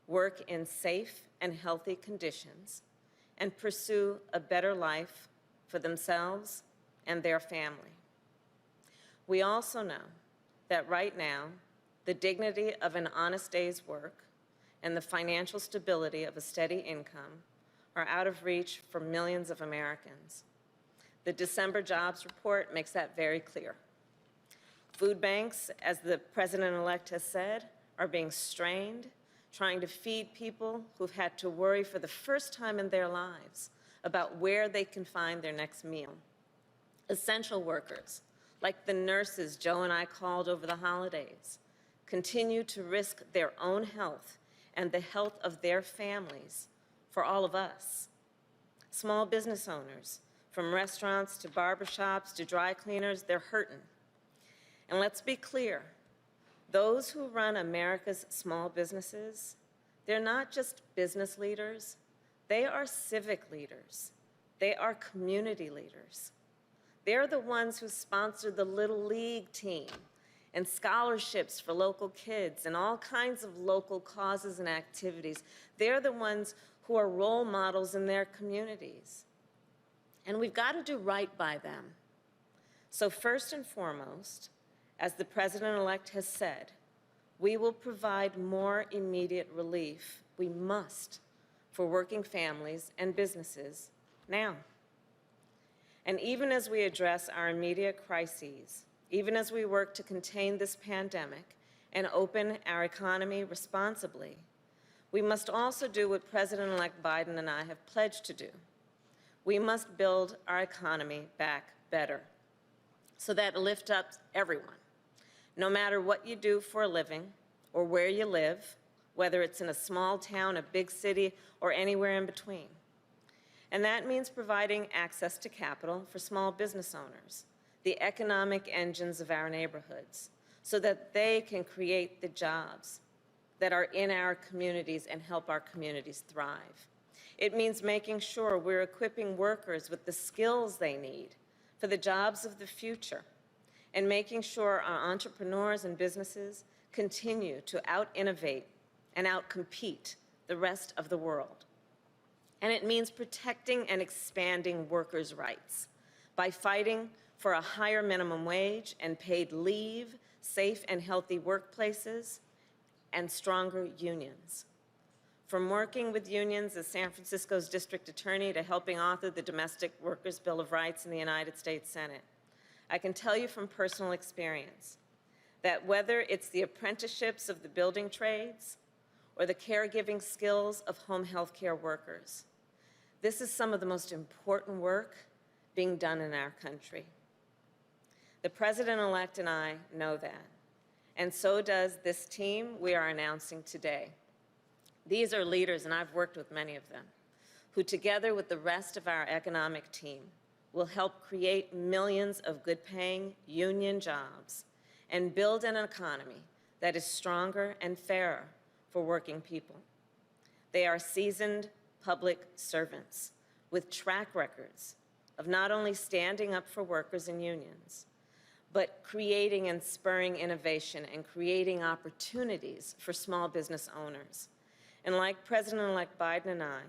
work in safe and healthy conditions, and pursue a better life for themselves and their family. We also know that right now, the dignity of an honest day's work and the financial stability of a steady income are out of reach for millions of Americans. The December jobs report makes that very clear. Food banks, as the President-elect has said, are being strained, trying to feed people who've had to worry for the first time in their lives about where they can find their next meal. Essential workers, like the nurses Joe and I called over the holidays, continue to risk their own health and the health of their families for all of us. Small business owners, from restaurants to barbershops to dry cleaners, they're hurting. And let's be clear, those who run America's small businesses, they're not just business leaders, They are civic leaders. They are community leaders. They're the ones who sponsored the Little League team and scholarships for local kids and all kinds of local causes and activities. They're the ones who are role models in their communities. And we've got to do right by them. So first and foremost, as the President-elect has said, we will provide more immediate relief. We must, for working families and businesses now. And even as we address our immediate crises, even as we work to contain this pandemic and open our economy responsibly, we must also do what President-elect Biden and I have pledged to do. We must build our economy back better so that it lifts up everyone, no matter what you do for a living or where you live, whether it's in a small town, a big city, or anywhere in between. And that means providing access to capital for small business owners, the economic engines of our neighborhoods, so that they can create the jobs that are in our communities and help our communities thrive. It means making sure we're equipping workers with the skills they need for the jobs of the future, and making sure our entrepreneurs and businesses continue to out-innovate and out-compete the rest of the world. And it means protecting and expanding workers' rights by fighting for a higher minimum wage and paid leave, safe and healthy workplaces, and stronger unions. From working with unions as San Francisco's district attorney to helping author the Domestic Workers' Bill of Rights in the United States Senate, I can tell you from personal experience that whether it's the apprenticeships of the building trades or the caregiving skills of home health care workers, this is some of the most important work being done in our country. The President-elect and I know that, and so does this team we are announcing today. These are leaders, and I've worked with many of them, who together with the rest of our economic team will help create millions of good-paying union jobs and build an economy that is stronger and fairer for working people. They are seasoned public servants with track records of not only standing up for workers and unions, but creating and spurring innovation and creating opportunities for small business owners. And like President-elect Biden and I,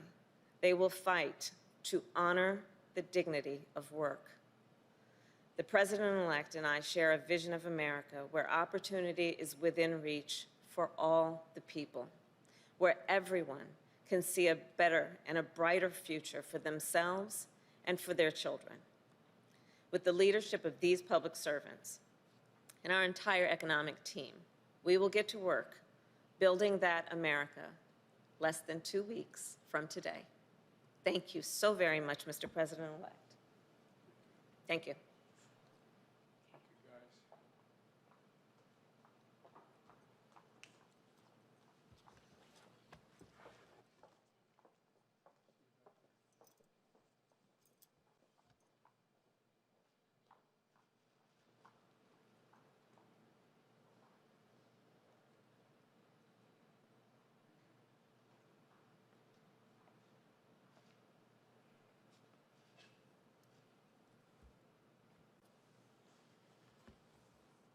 they will fight to honor the dignity of work. The President-elect and I share a vision of America where opportunity is within reach for all the people, where everyone can see a better and a brighter future for themselves and for their children. With the leadership of these public servants and our entire economic team, we will get to work building that America less than 2 weeks from today. Thank you so very much, Mr. President-elect. Thank you.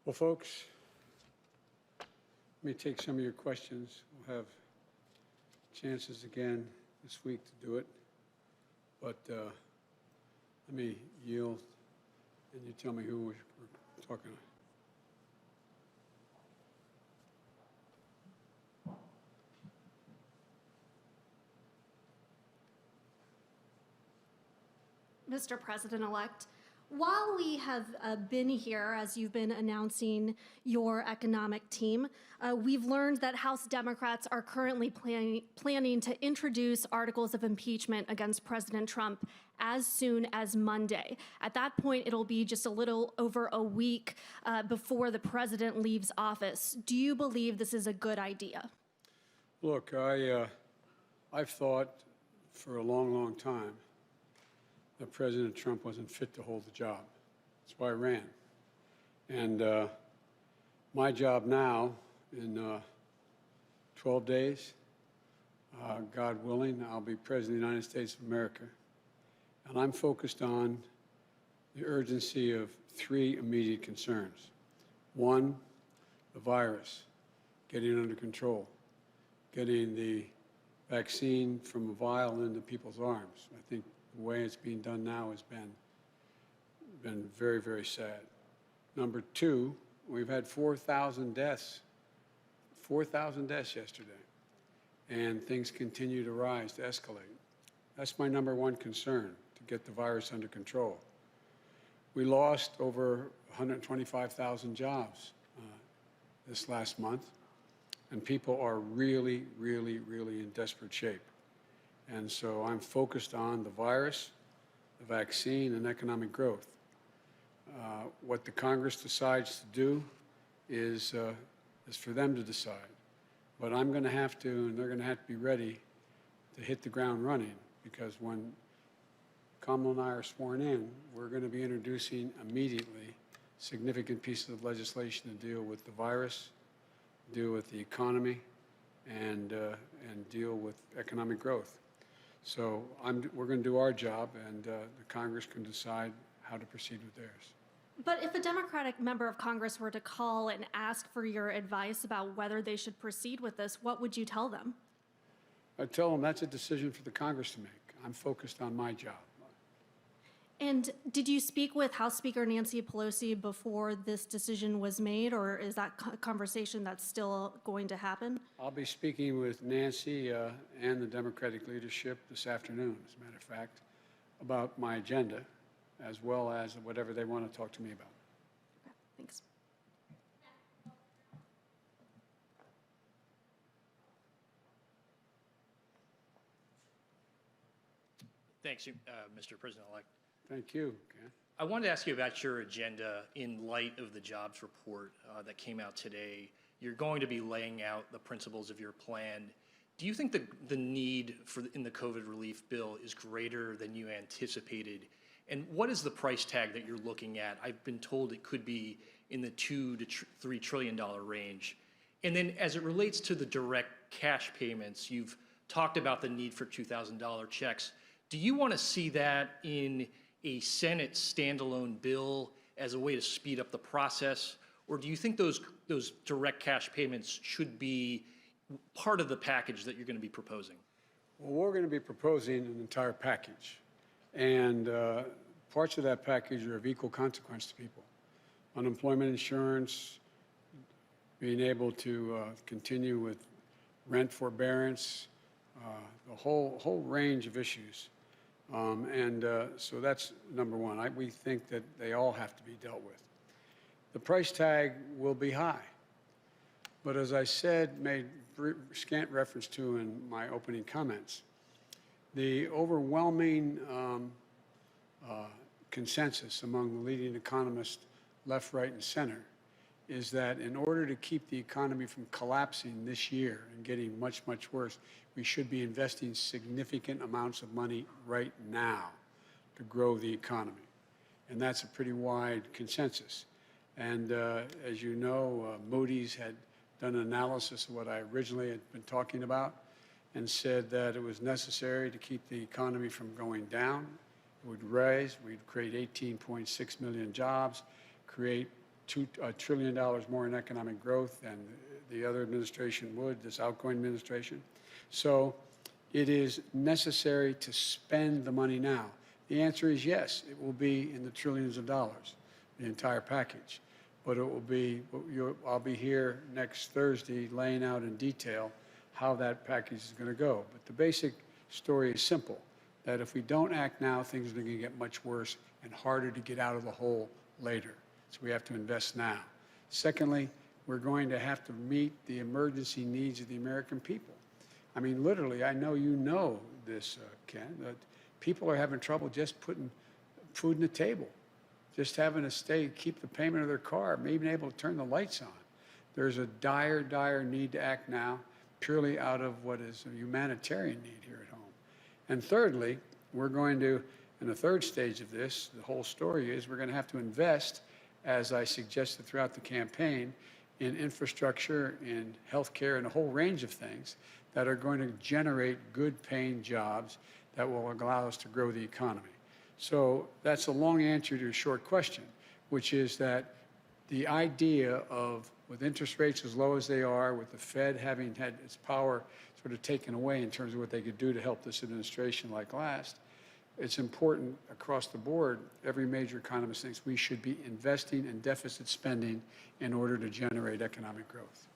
Well, folks, let me take some of your questions. We'll have chances again this week to do it. But let me yield, and you tell me who we're talking to. Mr. President-elect, while we have been here, as you've been announcing your economic team, we've learned that House Democrats are currently planning to introduce articles of impeachment against President Trump as soon as Monday. At that point, it'll be just a little over a week before the president leaves office. Do you believe this is a good idea? Look, I've thought for a long, long time that President Trump wasn't fit to hold the job. That's why I ran. And my job now, in 12 days, God willing, I'll be President of the United States of America. And I'm focused on the urgency of three immediate concerns. One, the virus, getting it under control, getting the vaccine from a vial into people's arms. I think the way it's being done now has been very, very sad. Number two, we've had 4,000 deaths, 4,000 deaths yesterday, and things continue to rise, to escalate. That's my number one concern, to get the virus under control. We lost over 125,000 jobs this last month, and people are really, really, really in desperate shape. And so I'm focused on the virus, the vaccine, and economic growth. What the Congress decides to do is for them to decide. But I'm going to have to, and they're going to have to be ready to hit the ground running, because when Kamala and I are sworn in, we're going to be introducing immediately significant pieces of legislation to deal with the virus, deal with the economy, and deal with economic growth. So we're going to do our job, and the Congress can decide how to proceed with theirs. But if a Democratic member of Congress were to call and ask for your advice about whether they should proceed with this, what would you tell them? I'd tell them that's a decision for the Congress to make. I'm focused on my job. And did you speak with House Speaker Nancy Pelosi before this decision was made, or is that conversation that's still going to happen? I'll be speaking with Nancy and the Democratic leadership this afternoon, as a matter of fact, about my agenda, as well as whatever they want to talk to me about. Okay, thanks. Thanks, Mr. President-elect. Thank you, Ken. I wanted to ask you about your agenda in light of the jobs report that came out today. You're going to be laying out the principles of your plan. Do you think the need in the COVID relief bill is greater than you anticipated? And what is the price tag that you're looking at? I've been told it could be in the $2 to $3 trillion range. And then as it relates to the direct cash payments, you've talked about the need for $2,000 checks. Do you want to see that in a Senate standalone bill as a way to speed up the process? Or do you think those direct cash payments should be part of the package that you're going to be proposing? Well, we're going to be proposing an entire package. And parts of that package are of equal consequence to people. Unemployment insurance, being able to continue with rent forbearance, the whole range of issues. So that's number one. We think that they all have to be dealt with. The price tag will be high. But as I said, made scant reference to in my opening comments, the overwhelming consensus among the leading economists, left, right, and center, is that in order to keep the economy from collapsing this year and getting much, much worse, we should be investing significant amounts of money right now to grow the economy. And that's a pretty wide consensus. And as you know, Moody's had done an analysis of what I originally had been talking about and said that it was necessary to keep the economy from going down. It would rise, we'd create 18.6 million jobs, create $2 trillion more in economic growth than the other administration would, this outgoing administration. So it is necessary to spend the money now. The answer is yes, it will be in the trillions of dollars, the entire package. But it will be, I'll be here next Thursday laying out in detail how that package is going to go. But the basic story is simple, that if we don't act now, things are going to get much worse and harder to get out of the hole later. So we have to invest now. Secondly, we're going to have to meet the emergency needs of the American people. I mean, literally, I know you know this, Ken, that people are having trouble just putting food on the table, just having to keep the payment of their car, maybe even able to turn the lights on. There's a dire, dire need to act now, purely out of what is a humanitarian need here at home. And thirdly, we're going to, in the third stage of this, the whole story is we're going to have to invest, as I suggested throughout the campaign, in infrastructure, in healthcare, and a whole range of things that are going to generate good-paying jobs that will allow us to grow the economy. So that's a long answer to a short question, which is that the idea of, with interest rates as low as they are, with the Fed having had its power sort of taken away in terms of what they could do to help this administration like last, it's important across the board. Every major economist thinks we should be investing in deficit spending in order to generate economic growth.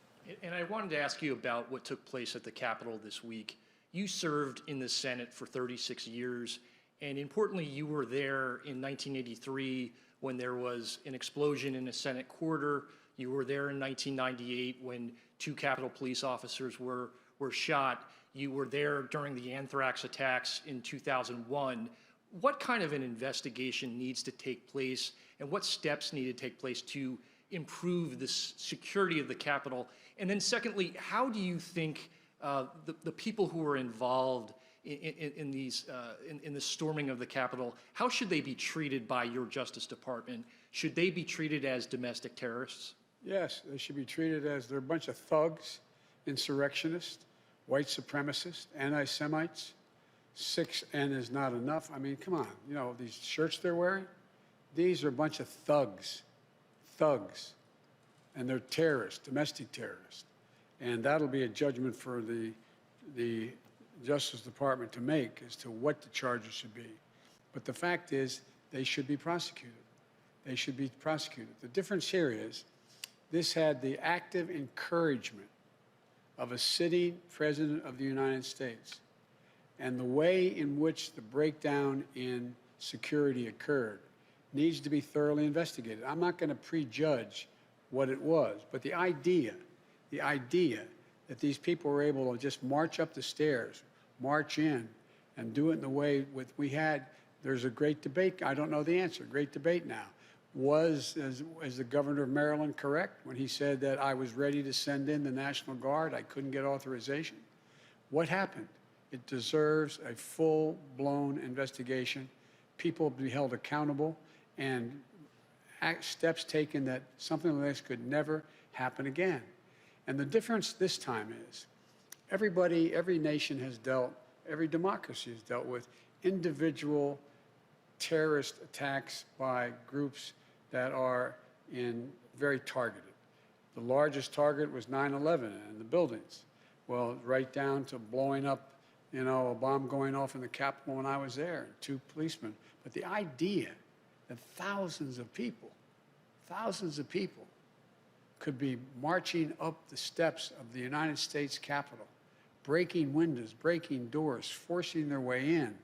And I wanted to ask you about what took place at the Capitol this week. You served in the Senate for 36 years, and importantly, you were there in 1983 when there was an explosion in a Senate corridor. You were there in 1998 when 2 Capitol police officers were shot. You were there during the anthrax attacks in 2001. What kind of an investigation needs to take place, and what steps need to take place to improve the security of the Capitol? And then secondly, how do you think the people who were involved in the storming of the Capitol, how should they be treated by your Justice Department? Should they be treated as domestic terrorists? Yes, they should be treated as they're a bunch of thugs, insurrectionists, white supremacists, anti-Semites. 6N is not enough. I mean, come on. You know, these shirts they're wearing, these are a bunch of thugs. And they're terrorists, domestic terrorists. And that'll be a judgment for the Justice Department to make as to what the charges should be. But the fact is, they should be prosecuted. They should be prosecuted. The difference here is, this had the active encouragement of a sitting President of the United States. And the way in which the breakdown in security occurred needs to be thoroughly investigated. I'm not going to prejudge what it was, but the idea that these people were able to just march up the stairs, march in, and do it in the way we had, there's a great debate. I don't know the answer. Great debate now. Was the governor of Maryland correct when he said that I was ready to send in the National Guard? I couldn't get authorization. What happened? It deserves a full-blown investigation. People be held accountable, and steps taken that something like this could never happen again. And the difference this time is, every nation has dealt, every democracy has dealt with individual terrorist attacks by groups that are very targeted. The largest target was 9/11 and the buildings. Well, right down to blowing up, you know, a bomb going off in the Capitol when I was there, and 2 policemen. But the idea that thousands of people could be marching up the steps of the United States Capitol, breaking windows, breaking doors, forcing their way in,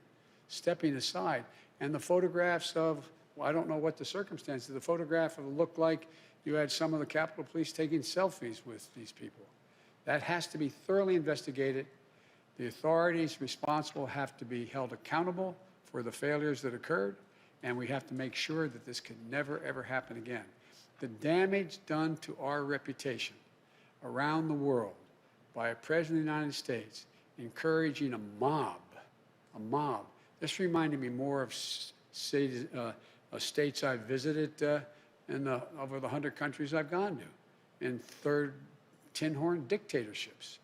stepping aside. And the photographs of, well, I don't know what the circumstances, the photograph of it looked like you had some of the Capitol Police taking selfies with these people. That has to be thoroughly investigated. The authorities responsible have to be held accountable for the failures that occurred, and we have to make sure that this can never, ever happen again. The damage done to our reputation around the world by a President of the United States encouraging a mob. This reminded me more of states I've visited over the 100 countries I've gone to, in third tin horn dictatorships.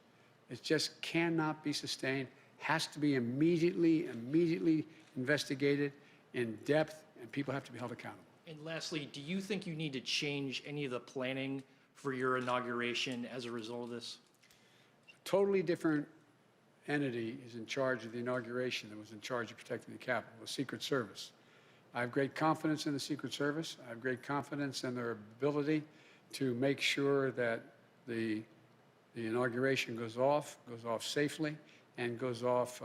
It just cannot be sustained, has to be immediately investigated in depth, and people have to be held accountable. And lastly, do you think you need to change any of the planning for your inauguration as a result of this? A totally different entity is in charge of the inauguration that was in charge of protecting the Capitol, the Secret Service. I have great confidence in the Secret Service. I have great confidence in their ability to make sure that the inauguration goes off safely, and goes off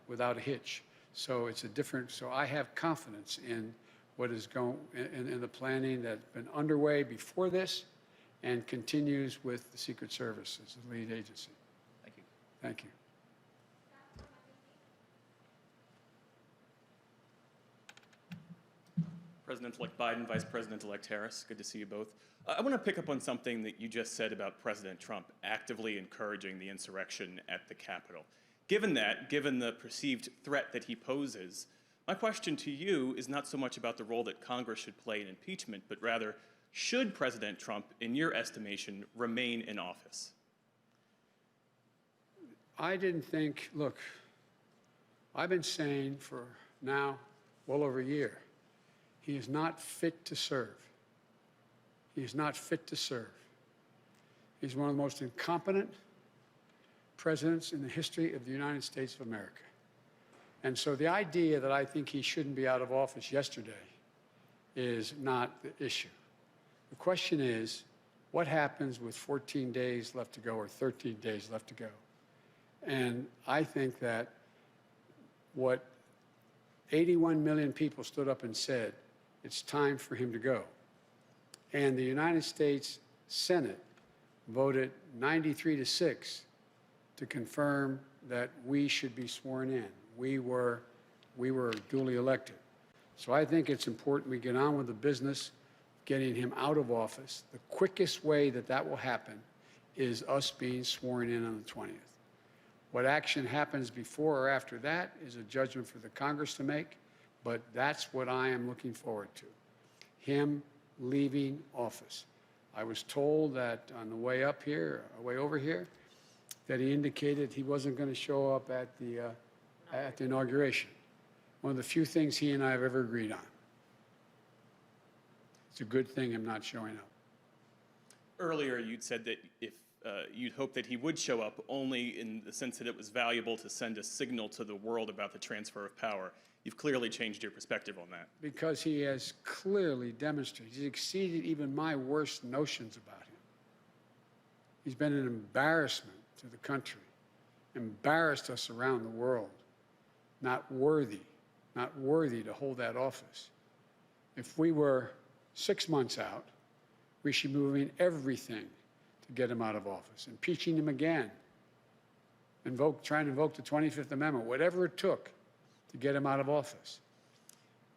without a hitch. So it's a different, so I have confidence in what is going, in the planning that's been underway before this and continues with the Secret Service as the lead agency. Thank you. Thank you. President-elect Biden, Vice President-elect Harris, good to see you both. I want to pick up on something that you just said about President Trump actively encouraging the insurrection at the Capitol. Given the perceived threat that he poses, my question to you is not so much about the role that Congress should play in impeachment, but rather, should President Trump, in your estimation, remain in office? I didn't think, look, I've been saying for now well over a year, he is not fit to serve. He is not fit to serve. He's one of the most incompetent presidents in the history of the United States of America. And so the idea that I think he shouldn't be out of office yesterday is not the issue. The question is, what happens with 14 days left to go or 13 days left to go? And I think that what 81 million people stood up and said, it's time for him to go. And the United States Senate voted 93-6 to confirm that we should be sworn in. We were duly elected. So I think it's important we get on with the business, getting him out of office. The quickest way that that will happen is us being sworn in on the 20th. What action happens before or after that is a judgment for the Congress to make, but that's what I am looking forward to, him leaving office. I was told that on the way up here, way over here, that he indicated he wasn't going to show up at the inauguration. One of the few things he and I have ever agreed on. It's a good thing I'm not showing up. Earlier, you'd said that if you'd hope that he would show up only in the sense that it was valuable to send a signal to the world about the transfer of power. You've clearly changed your perspective on that. Because he has clearly demonstrated, he's exceeded even my worst notions about him. He's been an embarrassment to the country, embarrassed us around the world, not worthy to hold that office. If we were 6 months out, we should be moving everything to get him out of office, impeaching him again, trying to invoke the 25th Amendment, whatever it took to get him out of office.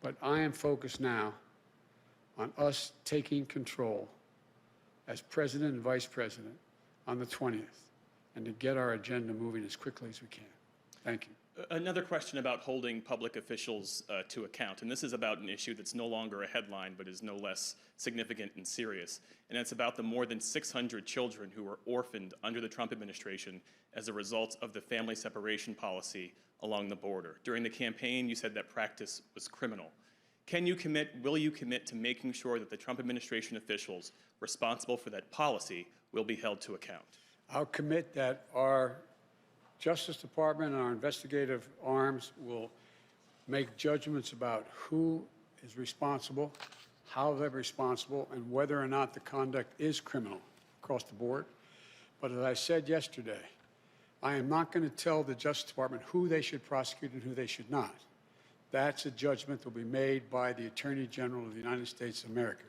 But I am focused now on us taking control as president and vice president on the 20th and to get our agenda moving as quickly as we can. Thank you. Another question about holding public officials to account, and this is about an issue that's no longer a headline but is no less significant and serious, and it's about the more than 600 children who were orphaned under the Trump administration as a result of the family separation policy along the border. During the campaign, you said that practice was criminal. Will you commit to making sure that the Trump administration officials responsible for that policy will be held to account? I'll commit that our Justice Department and our investigative arms will make judgments about who is responsible, how they're responsible, and whether or not the conduct is criminal across the board. But as I said yesterday, I am not going to tell the Justice Department who they should prosecute and who they should not. That's a judgment that will be made by the Attorney General of the United States of America,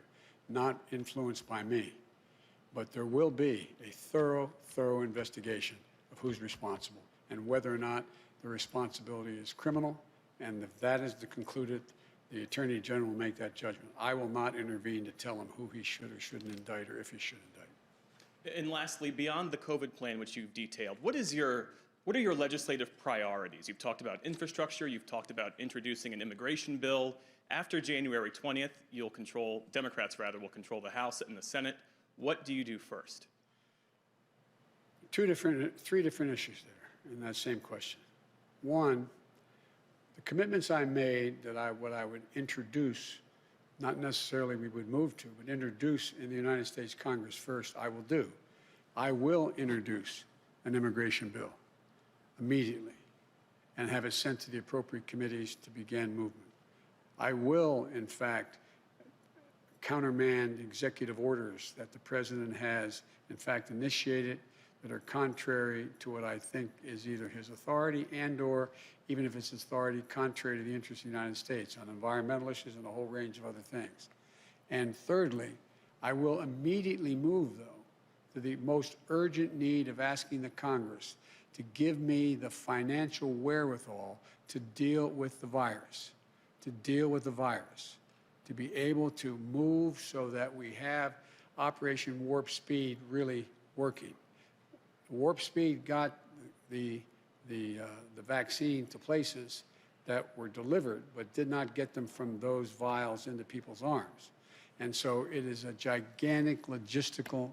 not influenced by me. But there will be a thorough investigation of who's responsible and whether or not the responsibility is criminal. And if that is concluded, the Attorney General will make that judgment. I will not intervene to tell him who he should or shouldn't indict or if he should indict. And lastly, beyond the COVID plan, which you've detailed, what are your legislative priorities? You've talked about infrastructure, you've talked about introducing an immigration bill. After January 20th, Democrats will control the House and the Senate. What do you do first? Three different issues there in that same question. One, the commitments I made that what I would introduce, not necessarily we would move to, but introduce in the United States Congress first, I will do. I will introduce an immigration bill immediately and have it sent to the appropriate committees to begin movement. I will, in fact, countermand executive orders that the president has, in fact, initiated that are contrary to what I think is either his authority and/or, even if it's his authority, contrary to the interests of the United States on environmental issues and a whole range of other things. And thirdly, I will immediately move, though, to the most urgent need of asking the Congress to give me the financial wherewithal to deal with the virus, to be able to move so that we have Operation Warp Speed really working. Warp Speed got the vaccine to places that were delivered, but did not get them from those vials into people's arms. And so it is a gigantic logistical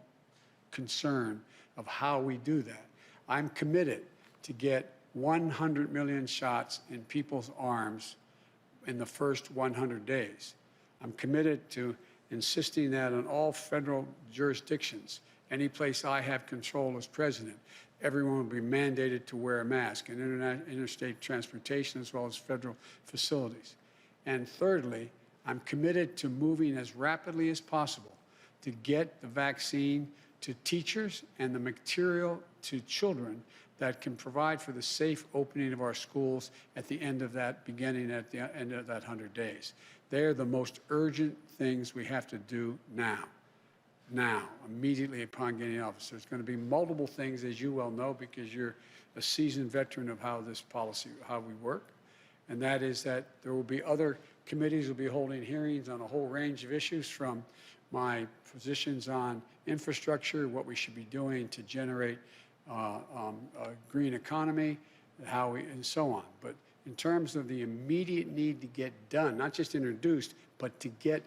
concern of how we do that. I'm committed to get 100 million shots in people's arms in the first 100 days. I'm committed to insisting that in all federal jurisdictions, any place I have control as president, everyone will be mandated to wear a mask in interstate transportation as well as federal facilities. And thirdly, I'm committed to moving as rapidly as possible to get the vaccine to teachers and the material to children that can provide for the safe opening of our schools at the end of that, beginning at the end of that 100 days. They're the most urgent things we have to do now, immediately upon getting office. There's going to be multiple things, as you well know, because you're a seasoned veteran of how this policy, how we work, and that is that there will be other committees will be holding hearings on a whole range of issues, from my positions on infrastructure, what we should be doing to generate a green economy, and so on. But in terms of the immediate need to get done, not just introduced, but to get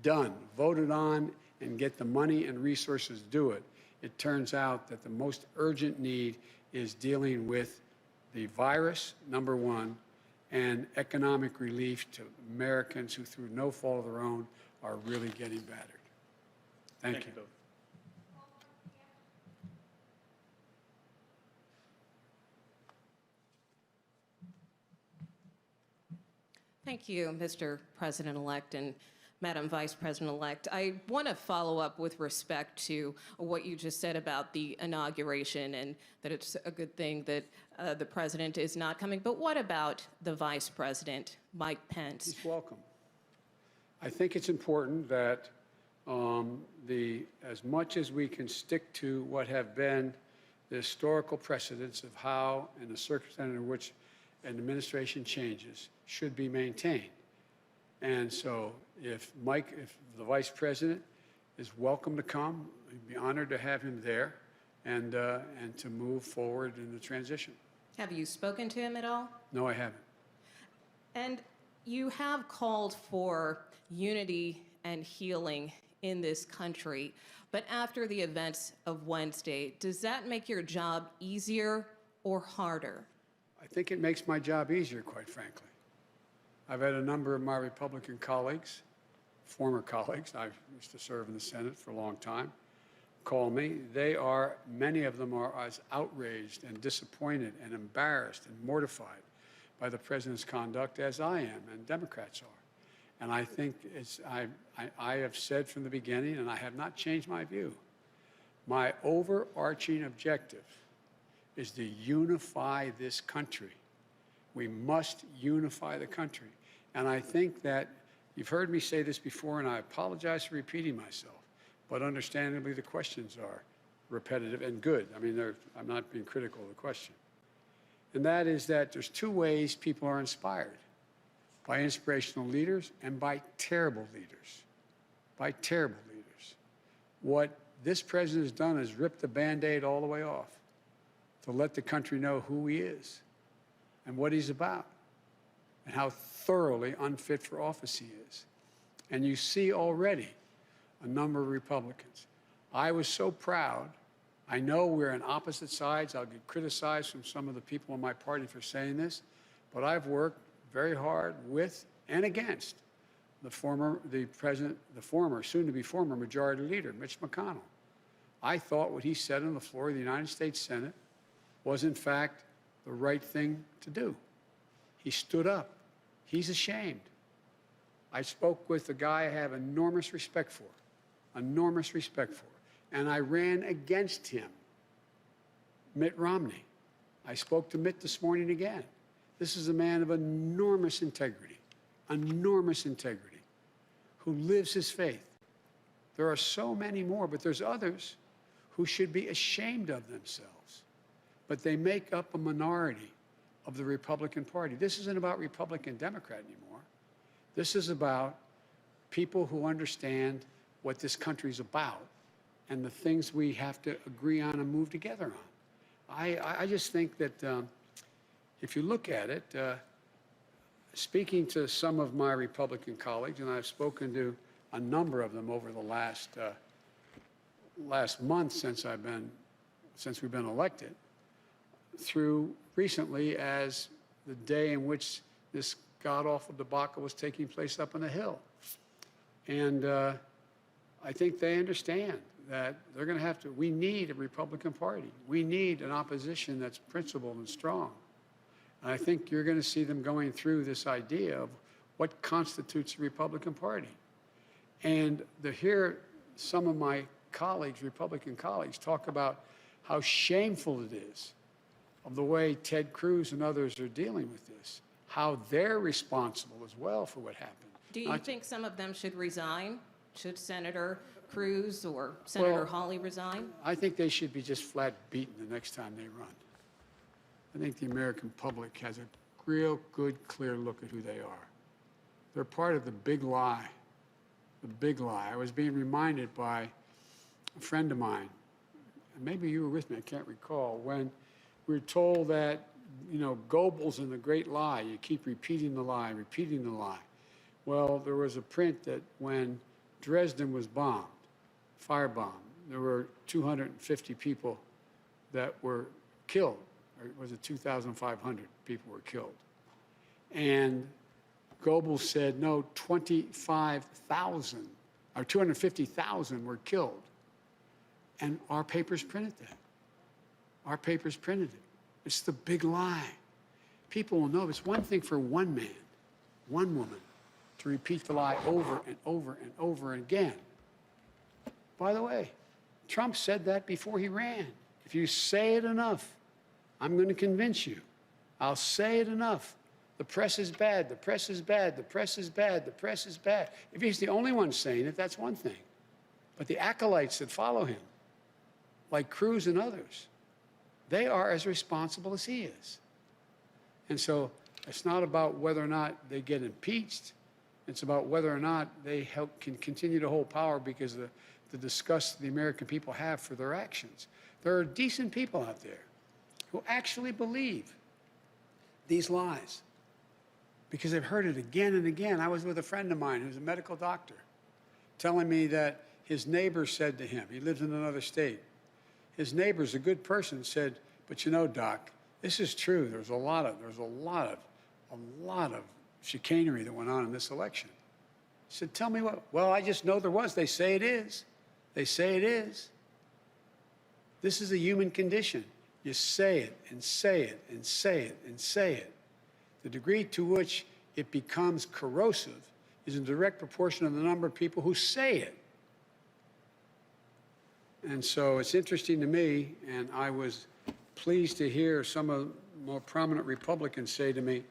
done, voted on, and get the money and resources to do it, it turns out that the most urgent need is dealing with the virus, number one, and economic relief to Americans who, through no fault of their own, are really getting battered. Thank you. both. Thank you, Mr. President-elect and Madam Vice President-elect. I want to follow up with respect to what you just said about the inauguration and that it's a good thing that the president is not coming. But what about the Vice President, Mike Pence? He's welcome. I think it's important that as much as we can stick to what have been the historical precedents of how, in the circumstance in which an administration changes, should be maintained. And so if the Vice President is welcome to come, we'd be honored to have him there and to move forward in the transition. Have you spoken to him at all? No, I haven't. And you have called for unity and healing in this country, but after the events of Wednesday, does that make your job easier or harder? I think it makes my job easier, quite frankly. I've had a number of my Republican colleagues, former colleagues, I used to serve in the Senate for a long time, call me. Many of them are as outraged and disappointed and embarrassed and mortified by the president's conduct as I am and Democrats are. And I think I have said from the beginning, and I have not changed my view, my overarching objective is to unify this country. We must unify the country. And I think that you've heard me say this before, and I apologize for repeating myself, but understandably the questions are repetitive and good. I mean, I'm not being critical of the question. And that is that there's two ways people are inspired: by inspirational leaders and by terrible leaders. By terrible leaders. What this president has done is rip the Band-Aid all the way off to let the country know who he is and what he's about and how thoroughly unfit for office he is. And you see already a number of Republicans. I was so proud. I know we're on opposite sides. I'll get criticized from some of the people in my party for saying this, but I've worked very hard with and against the former, soon-to-be former Majority Leader, Mitch McConnell. I thought what he said on the floor of the United States Senate was, in fact, the right thing to do. He stood up. He's ashamed. I spoke with a guy I have enormous respect for, and I ran against him, Mitt Romney. I spoke to Mitt this morning again. This is a man of enormous integrity, who lives his faith. There are so many more, but there's others who should be ashamed of themselves. But they make up a minority of the Republican Party. This isn't about Republican, Democrat anymore. This is about people who understand what this country's about and the things we have to agree on and move together on. I just think that if you look at it, speaking to some of my Republican colleagues, and I've spoken to a number of them over the last month since we've been elected, through recently as the day in which this god-awful debacle was taking place up on the Hill. And I think they understand that they're going to have to, we need a Republican Party. We need an opposition that's principled and strong. And I think you're going to see them going through this idea of what constitutes a Republican Party. And to hear some of my colleagues, Republican colleagues, talk about how shameful it is of the way Ted Cruz and others are dealing with this, how they're responsible as well for what happened. Do you think some of them should resign? Should Senator Cruz or Senator Hawley resign? I think they should be just flat beaten the next time they run. I think the American public has a real good, clear look at who they are. They're part of the big lie. The big lie. I was being reminded by a friend of mine, and maybe you were with me, I can't recall, when we were told that, you know, Goebbels and the great lie, you keep repeating the lie, repeating the lie. Well, there was a print that when Dresden was bombed, firebombed, there were 250 people that were killed, or was it 2,500 people were killed? And Goebbels said, no, 25,000 or 250,000 were killed. And our papers printed that. Our papers printed it. It's the big lie. People will know it's one thing for one man, one woman, to repeat the lie over and over and over again. By the way, Trump said that before he ran. If you say it enough, I'm going to convince you. I'll say it enough. The press is bad, the press is bad, the press is bad, the press is bad. If he's the only one saying it, that's one thing. But the acolytes that follow him, like Cruz and others, they are as responsible as he is. And so it's not about whether or not they get impeached. It's about whether or not they can continue to hold power because of the disgust the American people have for their actions. There are decent people out there who actually believe these lies because they've heard it again and again. I was with a friend of mine who's a medical doctor telling me that his neighbor said to him, he lives in another state, his neighbor's a good person, said, but you know, doc, this is true. There's a lot of chicanery that went on in this election. He said, tell me what? Well, I just know there was. They say it is. They say it is. This is a human condition. You say it and say it and say it and say it. The degree to which it becomes corrosive is in direct proportion to the number of people who say it. And so it's interesting to me, and I was pleased to hear some of the more prominent Republicans say to me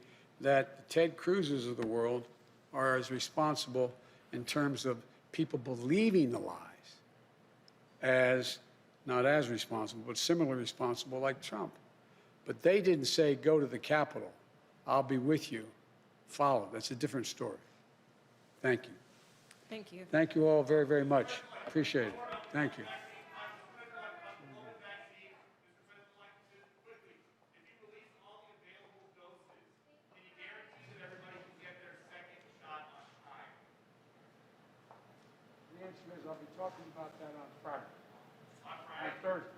that the Ted Cruzes of the world are as responsible in terms of people believing the lies as, not as responsible, but similarly responsible like Trump. But they didn't say, go to the Capitol, I'll be with you, follow. That's a different story. Thank you. Thank you. Thank you all very, very much. Appreciate it. Thank you. The answer is I'll be talking about that on Friday. On Thursday.